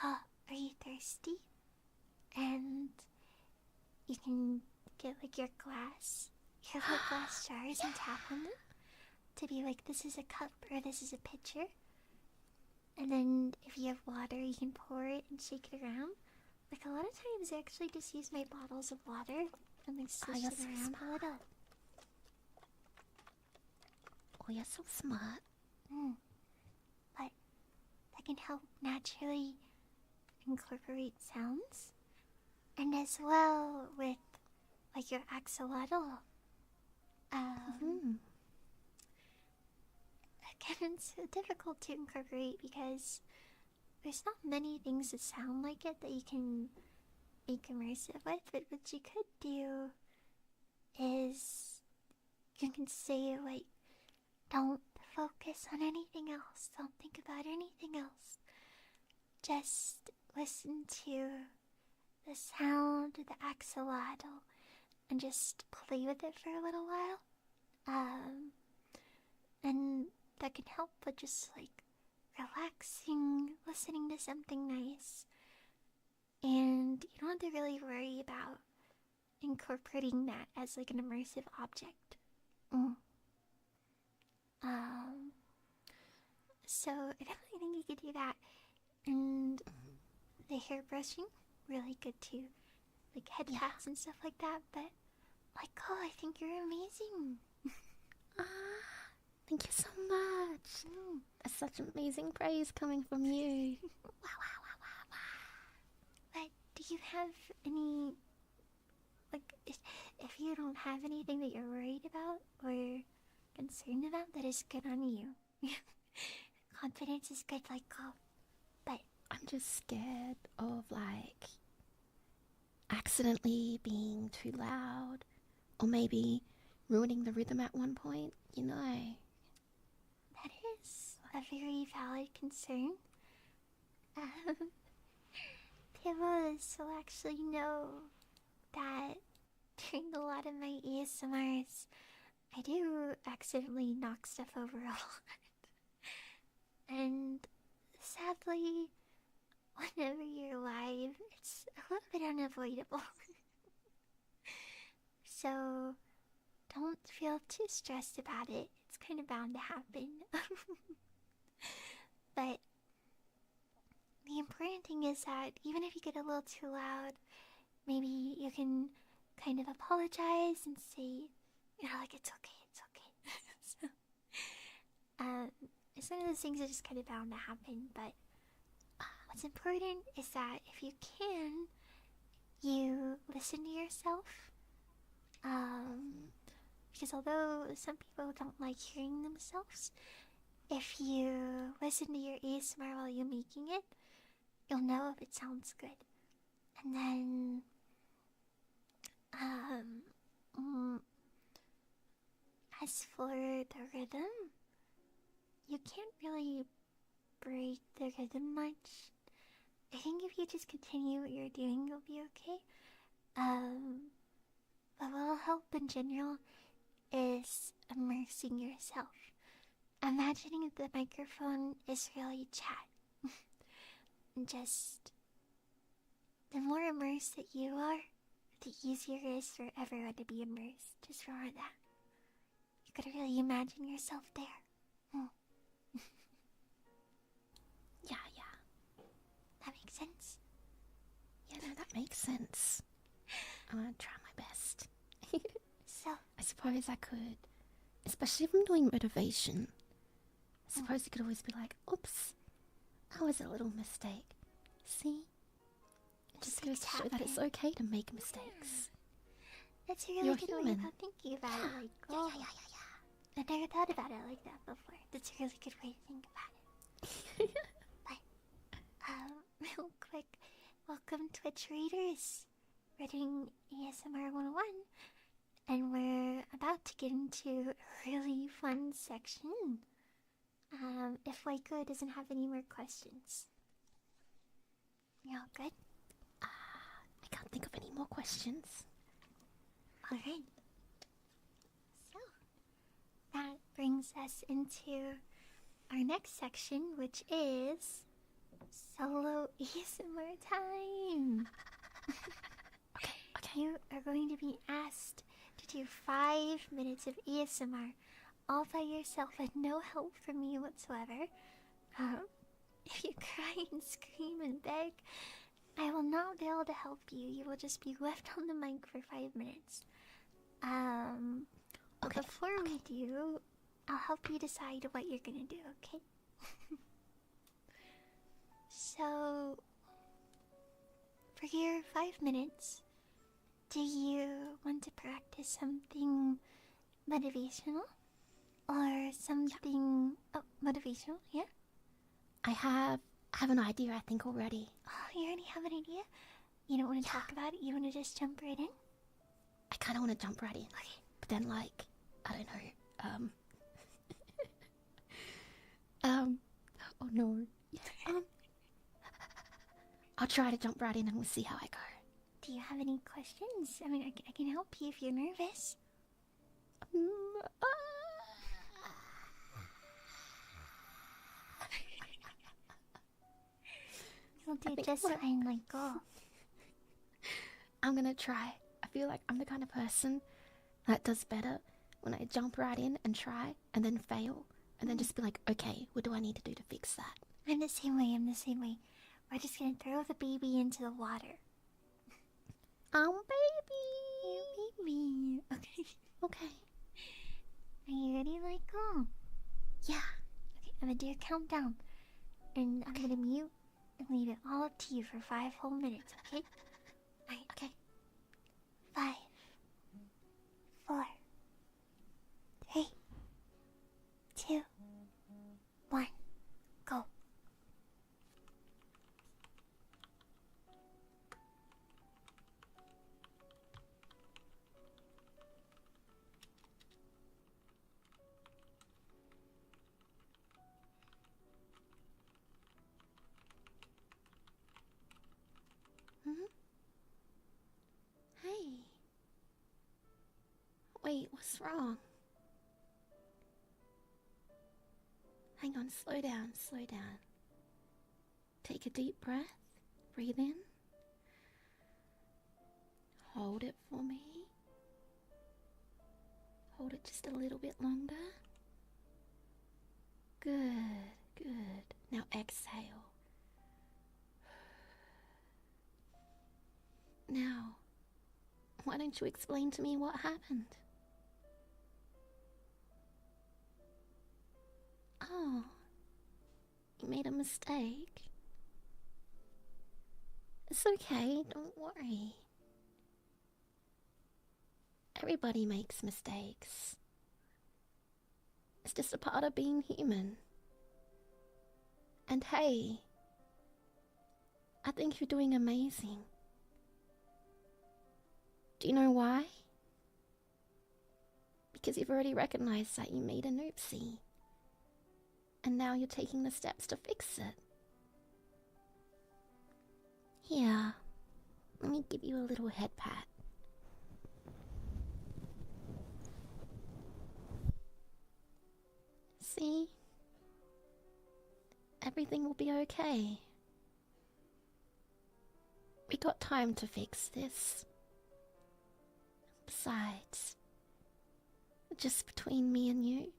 are you thirsty? And you can get like your little glass jars and tap on them to be like, this is a cup or this is a pitcher. And then if you have water, you can pour it and shake it around. Like a lot of times I actually just use my bottles of water and like swish you're it so around a little. Oh, you're so smart. But that can help naturally incorporate sounds. And as well with like your axolotl. Again, it's difficult to incorporate because there's not many things that sound like it that you can make immersive with, but what you could do is you can say like, don't focus on anything else, don't think about anything else, just listen to the sound of the axolotl and just play with it for a little while. And that can help with just like relaxing, listening to something nice. And you don't have to really worry about incorporating that as like an immersive object. So I definitely think you could do that. And the hair brushing, really good too. Like head pats and stuff like that. But like, oh, I think you're amazing. Thank you so much. That's such amazing praise coming from you. Wow. But do you have any, like, if you don't have anything that you're worried about or concerned about, that is good on you. Confidence is good, Lyko. But I'm just scared of like accidentally being too loud or maybe ruining the rhythm at one point, you know. that is a very valid concern. Um, Pivos will actually know that during a lot of my ASMRs, I do accidentally knock stuff over a lot. And sadly, whenever you're live, it's a little bit unavoidable. So don't feel too stressed about it. It's kind of bound to happen. But the important thing is that even if you get a little too loud, maybe you can kind of apologize and say, like, it's okay, it's okay. So, it's one of those things that just kind of bound to happen, but what's important is that if you can, you listen to yourself. Because although some people don't like hearing themselves, if you listen to your ASMR while you're making it, you'll know if it sounds good. And then, as for the rhythm, you can't really break the rhythm much. I think if you just continue what you're doing, you'll be okay. But what'll help in general is immersing yourself. Imagining the microphone is really chat. Just the more immersed that you are, the easier it is for everyone to be immersed. Just remember that. You gotta really imagine yourself there. Yeah. That makes sense? Yeah, no, that makes sense. I'm gonna try my best. So, I suppose I could, especially if I'm doing motivation. I suppose you could always be like, oops, that was a little mistake. See? It just goes to show that it's okay to make mistakes. That's a really good way of thinking about it. Like, Yeah. I never thought about it like that before. That's a really good way to think about it. But, real quick, welcome Twitch readers. We're doing ASMR 101, and we're about to get into a really fun section. If Lyko doesn't have any more questions. You all good? I can't think of any more questions. Alright. So, that brings us into our next section, which is solo ASMR time. Okay. You are going to be asked to do 5 minutes of ASMR all by yourself with no help from me whatsoever. If you cry and scream and beg, I will not be able to help you. You will just be left on the mic for 5 minutes. But before we do, I'll help you decide what you're gonna do, okay? So, for your 5 minutes, do you want to practice something motivational? Or something... Oh, motivational, yeah? I have an idea, I think, already. Oh, you already have an idea? You don't want to talk about it? You want to just jump right in? I kind of want to jump right in. Okay. But then, like, I don't know, oh no. Yeah, I'll try to jump right in and we'll see how I go. Do you have any questions? I mean, I can help you if you're nervous. You'll do just fine, Lyko. I'm gonna try. I feel like I'm the kind of person that does better when I jump right in and try and then fail and then just be like, okay, what do I need to do to fix that? I'm the same way. We're just gonna throw the baby into the water. Baby! Okay. Are you ready, Lyko? Yeah. Okay, I'm gonna do a countdown. And I'm gonna mute and leave it all up to you for 5 whole minutes, okay? Alright. Okay. 5, 4, 3, 2, 1. Wait, what's wrong? Hang on, slow down, slow down. Take a deep breath. Breathe in. Hold it for me. Hold it just a little bit longer. Good, good. Now exhale. Now, why don't you explain to me what happened? Oh, you made a mistake. It's okay, don't worry. Everybody makes mistakes. It's just a part of being human. And hey, I think you're doing amazing. Do you know why? Because you've already recognized that you made an oopsie. And now you're taking the steps to fix it. Here, let me give you a little head pat. See? Everything will be okay. We got time to fix this. Besides, just between me and you,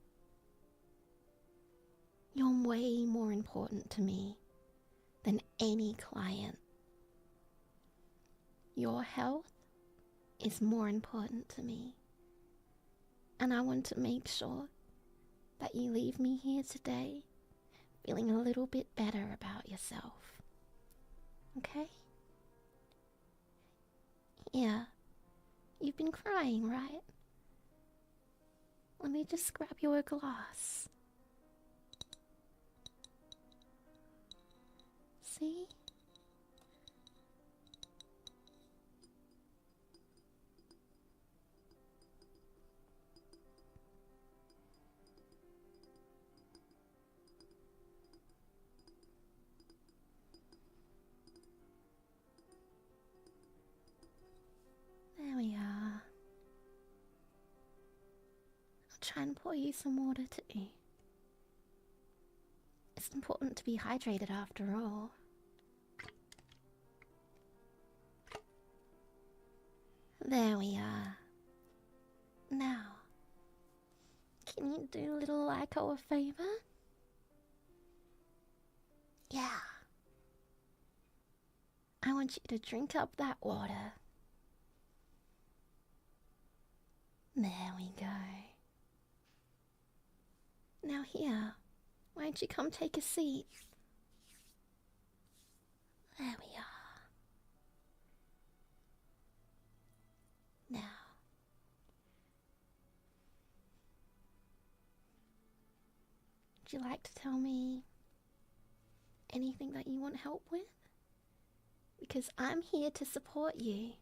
you're way more important to me than any client. Your health is more important to me. And I want to make sure that you leave me here today feeling a little bit better about yourself. Okay? Yeah. You've been crying, right? Let me just grab you a glass. See? There we are. I'll try and pour you some water too. It's important to be hydrated after all. There we are. Now, can you do little Lyko a favor? Yeah. I want you to drink up that water. There we go. Now here, why don't you come take a seat? There we are. Now, would you like to tell me anything that you want help with? Because I'm here to support you.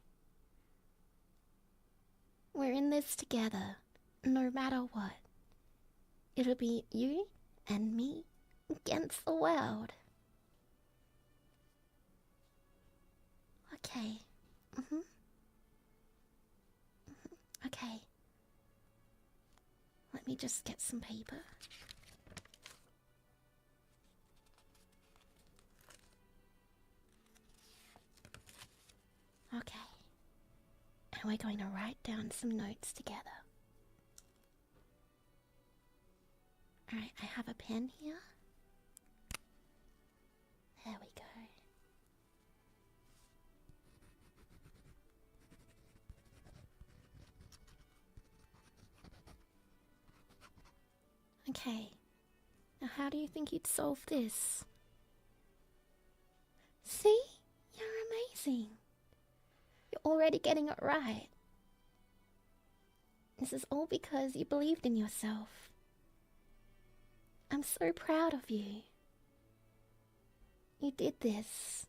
We're in this together, no matter what. It'll be you and me against the world. Okay. Okay. Let me just get some paper. Okay. And we're going to write down some notes together. Alright, I have a pen here. There we go. Okay. Now how do you think you'd solve this? See? You're amazing. You're already getting it right. This is all because you believed in yourself. I'm so proud of you. You did this.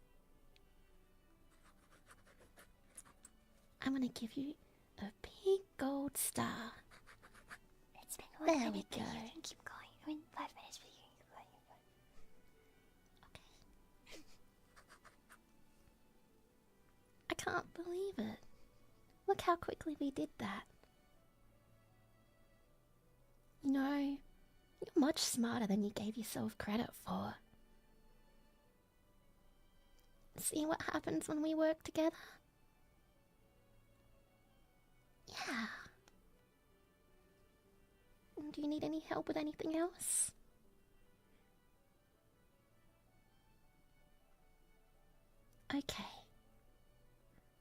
I'm gonna give you a big gold star. It's been 1 minute. There we go. You can keep going. I mean, 5 minutes, but you can keep going. Okay. I can't believe it. Look how quickly we did that. You know, you're much smarter than you gave yourself credit for. See what happens when we work together? Yeah. Do you need any help with anything else? Okay.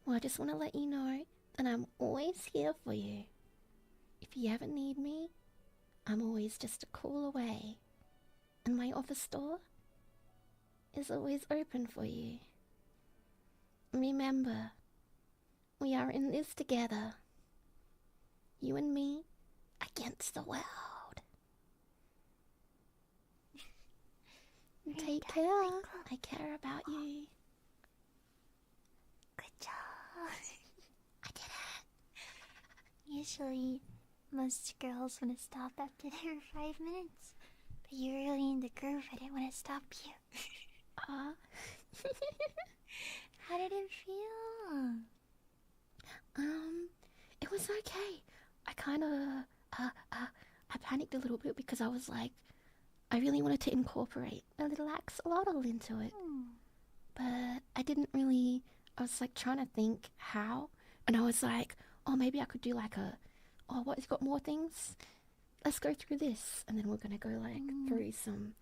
Well, I just want to let you know that I'm always here for you. If you ever need me, I'm always just a call away. And my office door is always open for you. Remember, we are in this together. You and me against the world. Take care. I care about you. Good job. I did it. Usually, most girls want to stop after their 5 minutes. But you're really in the groove. I didn't want to stop you. How did it feel? It was okay. I kind of, I panicked a little bit because I was like, I really wanted to incorporate a little axolotl into it. But I didn't really, I was like trying to think how. And I was like, oh, maybe I could do like oh, what, it's got more things? Let's go through this. And then we're going to go like through some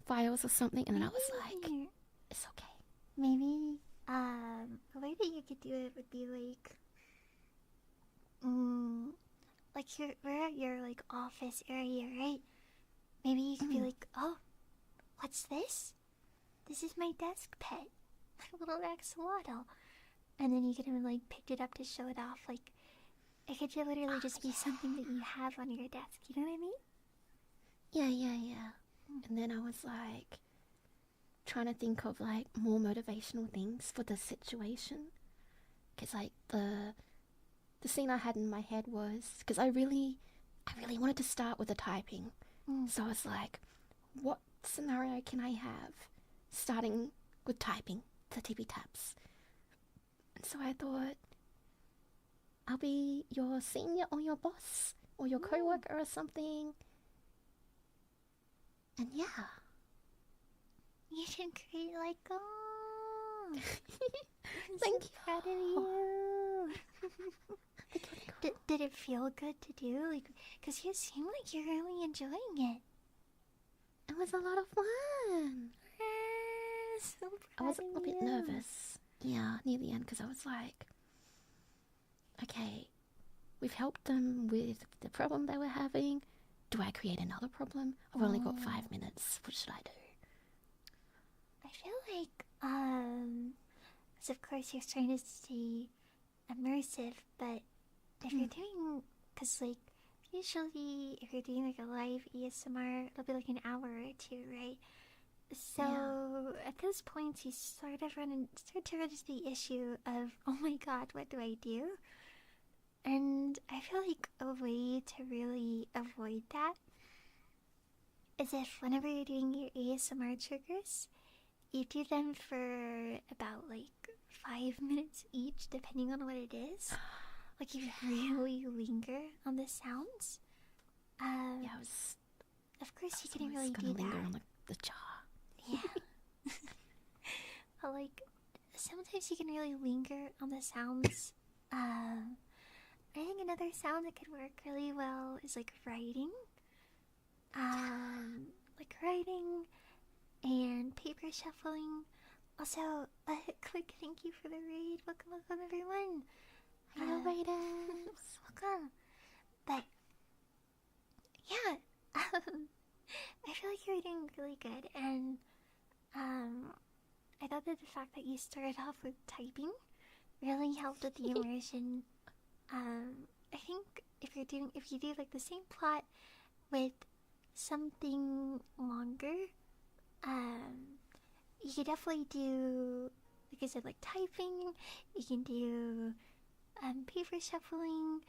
files or something. And then I was like, it's okay. Maybe, the way that you could do it would be like we're at your like office area, right? Maybe you could be like, oh, what's this? This is my desk pet, my little axolotl. And then you could have like picked it up to show it off. Like, it could literally just be something that you have on your desk. You know what I mean? Yeah. And then I was like trying to think of like more motivational things for the situation. Because like the scene I had in my head was, because I really wanted to start with the typing. So I was like, what scenario can I have starting with typing, the tippy taps? And so I thought, I'll be your senior or your boss or your co-worker or something. And yeah. You did great, Lyko. Thank you. Proud of you. Did it feel good to do? Like, because you seem like you're really enjoying it. It was a lot of fun. So I was a little bit nervous. Yeah, near the end, because I was like, okay, we've helped them with the problem they were having. Do I create another problem? I've only got 5 minutes. What should I do? I feel like, so of course you're trying to stay immersive, but if you're doing, because like, usually if you're doing like a live ASMR, it'll be like an hour or two, right? So at those points you start to run into the issue of, oh my god, what do I do? And I feel like a way to really avoid that is if whenever you're doing your ASMR triggers, you do them for about like 5 minutes each, depending on what it is. Like, you really linger on the sounds. Of course you can really do that. Linger on the jaw. Yeah. But like, sometimes you can really linger on the sounds. I think another sound that could work really well is like writing. Like writing and paper shuffling. Also, quick thank you for the raid. Welcome everyone. Hello, raiders. Welcome. But yeah, I feel like you're doing really good, and I thought that the fact that you started off with typing really helped with the immersion. I think if you do like the same plot with something longer, you could definitely do, like I said, like typing. You can do paper shuffling.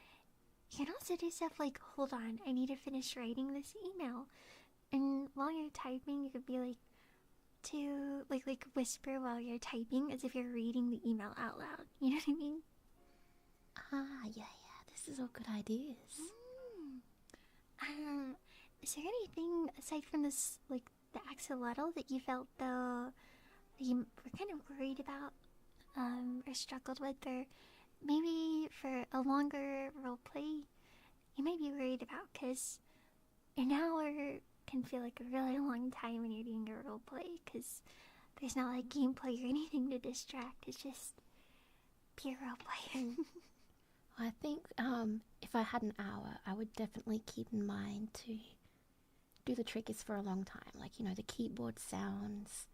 You can also do stuff like, hold on, I need to finish writing this email, and while you're typing, you could be like, to like whisper while you're typing as if you're reading the email out loud. You know what I mean? Yeah. This is all good ideas. is there anything aside from this, like the axolotl, that you felt though that you were kind of worried about, or struggled with, or maybe for a longer roleplay you might be worried about? Because an hour can feel like a really long time when you're doing a roleplay, because there's not like gameplay or anything to distract. It's just pure roleplay. I think if I had an hour, I would definitely keep in mind to do the triggers for a long time. Like, you know, the keyboard sounds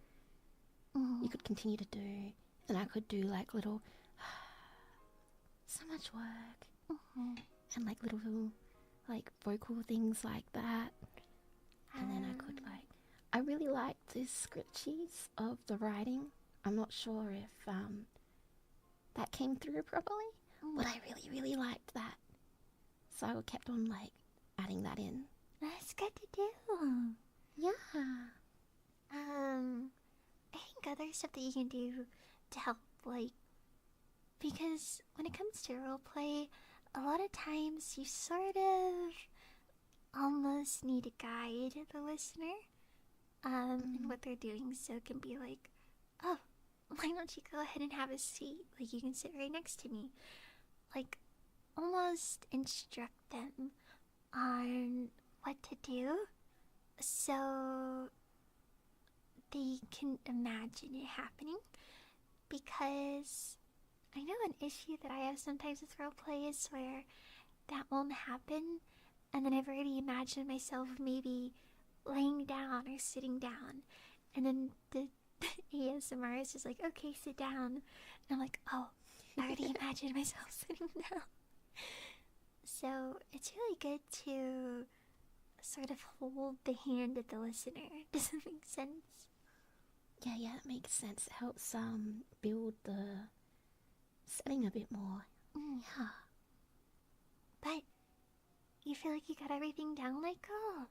you could continue to do. And I could do like little, so much work. And like little, like vocal things like that. And then I could like, I really liked the scriptures of the writing. I'm not sure if that came through properly, but I really, really liked that. So I kept on like adding that in. That's good to do. Yeah. I think other stuff that you can do to help, like, because when it comes to roleplay, a lot of times you sort of almost need to guide the listener in what they're doing. So it can be like, oh, why don't you go ahead and have a seat? Like, you can sit right next to me. Like, almost instruct them on what to do so they can imagine it happening. Because I know an issue that I have sometimes with roleplay is where that won't happen, and then I've already imagined myself maybe laying down or sitting down, and then the ASMR is just like, okay, sit down. And I'm like, oh, I already imagined myself sitting down. So it's really good to sort of hold the hand of the listener. Does that make sense? Yeah, that makes sense. It helps build the setting a bit more. Yeah. But you feel like you got everything down, Lyko?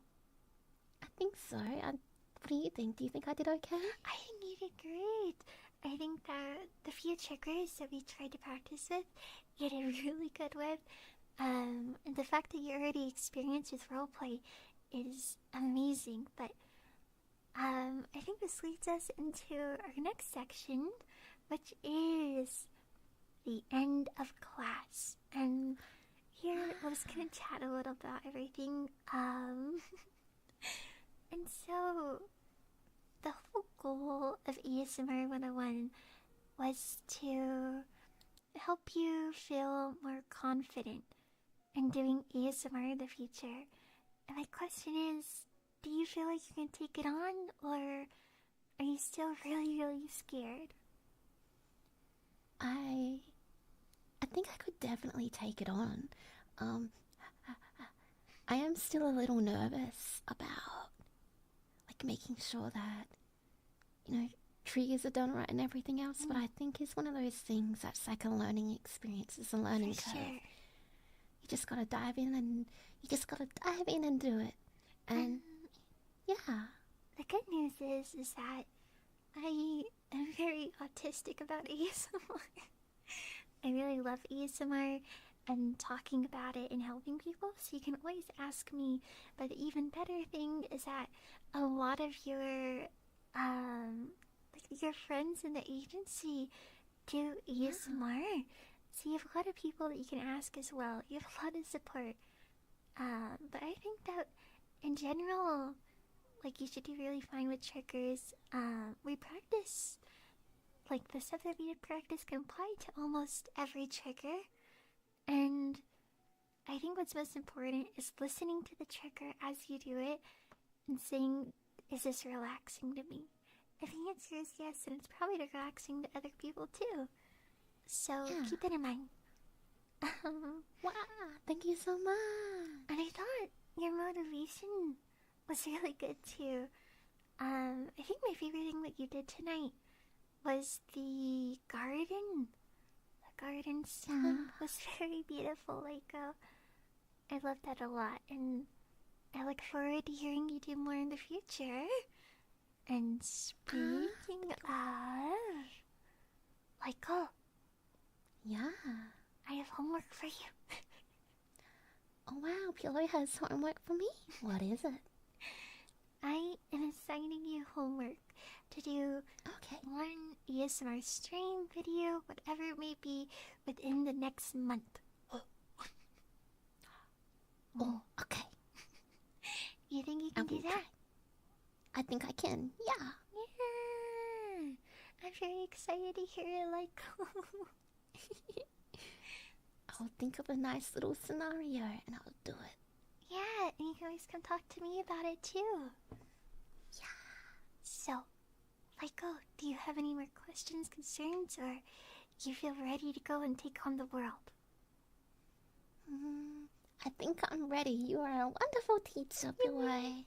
I think so. What do you think? Do you think I did okay? I think you did great. I think that the few triggers that we tried to practice with, you did really good with. And the fact that you're already experienced with roleplay is amazing. But I think this leads us into our next section, which is the end of class. And here we're just gonna chat a little about everything. And so the whole goal of ASMR 101 was to help you feel more confident in doing ASMR in the future. And my question is, do you feel like you can take it on, or are you still really, really scared? I think I could definitely take it on. I am still a little nervous about like making sure that, you know, triggers are done right and everything else, but I think it's one of those things that's like a learning experience. It's a learning curve. Sure. You just gotta dive in and do it. And yeah. The good news is that I am very autistic about ASMR. I really love ASMR and talking about it and helping people, so you can always ask me. But the even better thing is that a lot of your your friends in the agency do ASMR. So you have a lot of people that you can ask as well. You have a lot of support. But I think that in general, like, you should do really fine with triggers. We practice, like, the stuff that we did practice can apply to almost every trigger. And I think what's most important is listening to the trigger as you do it and saying, is this relaxing to me? If the answer is yes, then it's probably relaxing to other people too. So keep that in mind. Wow, thank you so much. And I thought your motivation was really good too. I think my favorite thing that you did tonight was the garden. The garden scene was very beautiful, Lyko. I love that a lot, and I look forward to hearing you do more in the future. And speaking of, Lyko. Yeah. I have homework for you. Oh wow, Pillow has homework for me? What is it? I am assigning you homework to do Okay. one ASMR stream video, whatever it may be, within the next month. Oh, okay. You think you can do that? I think I can. Yeah. Yeah. I'm very excited to hear it, like. I'll think of a nice little scenario and I'll do it. Yeah, and you can always come talk to me about it too. Yeah. So, Lyko, do you have any more questions, concerns, or you feel ready to go and take on the world? I think I'm ready. You are a wonderful teacher, Pillow.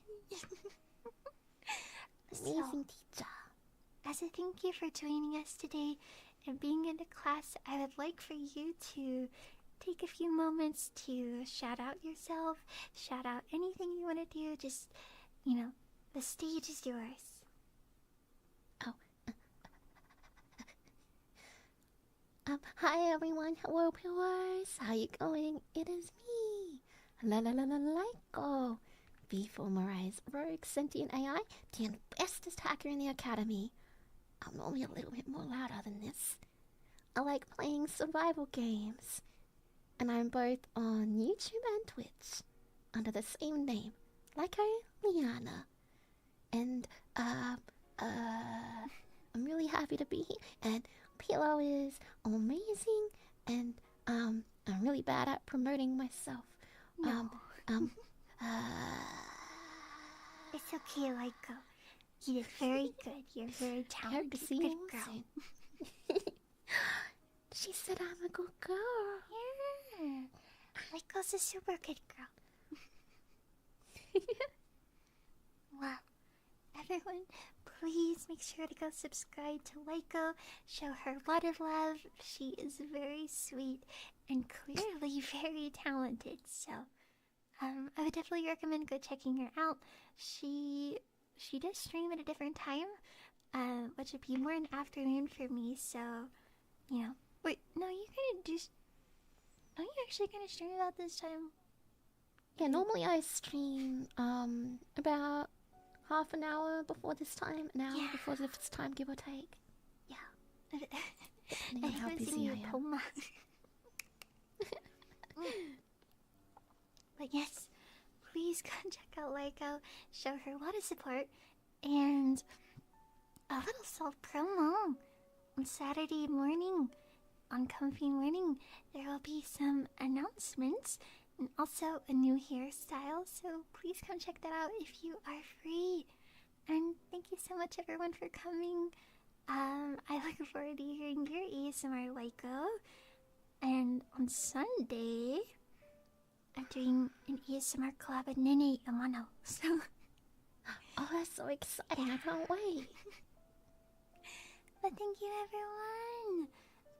Amazing teacher. As a thank you for joining us today and being in the class, I would like for you to take a few moments to shout out yourself, shout out anything you want to do. Just, the stage is yours. Oh. Hi everyone. Hello, Pillows. How you going? It is me. Lyko. Vtuber, rogue sentient AI, the bestest hacker in the academy. I'm normally a little bit more louder than this. I like playing survival games. And I'm both on YouTube and Twitch under the same name, Lyko Liana. And I'm really happy to be here. And Pillow is amazing. And I'm really bad at promoting myself. No. It's okay, Lyko. You did very good. You're very talented. Hope to see good you girl. soon. She said I'm a good girl. Yeah. Lyko's a super good girl. Wow. Everyone, please make sure to go subscribe to Lyko. Show her a lot of love. She is very sweet and clearly very talented. So, I would definitely recommend go checking her out. She does stream at a different time, which would be more in the afternoon for me. So, wait, no, you gonna do? Are you actually gonna stream about this time? Yeah, normally I stream about half an hour before this time, an hour before this time, give or take. Yeah. Depending on how busy I am. But yes, please go and check out Lyko. Show her a lot of support and a little self promo. On Saturday morning, on Comfy Morning, there will be some announcements and also a new hairstyle. So please come check that out if you are free. And thank you so much, everyone, for coming. I look forward to hearing your ASMR, Lyko. And on Sunday, I'm doing an ASMR collab with Nene Amano. So, oh, that's so exciting! I can't wait. But thank you, everyone.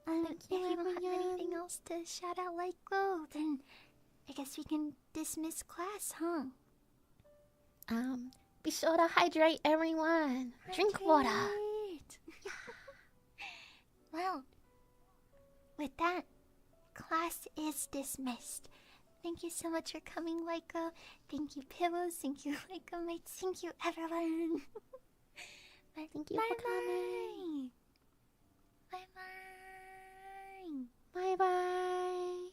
If you don't have anything else to shout out, Lyko, then I guess we can dismiss class, huh? Be sure to hydrate, everyone. Drink water. Yeah. Well, with that, class is dismissed. Thank you so much for coming, Lyko. Thank you, Pillows. Thank you, Lyko mates. Thank you, everyone. Thank you for coming. Bye-bye. Bye-bye.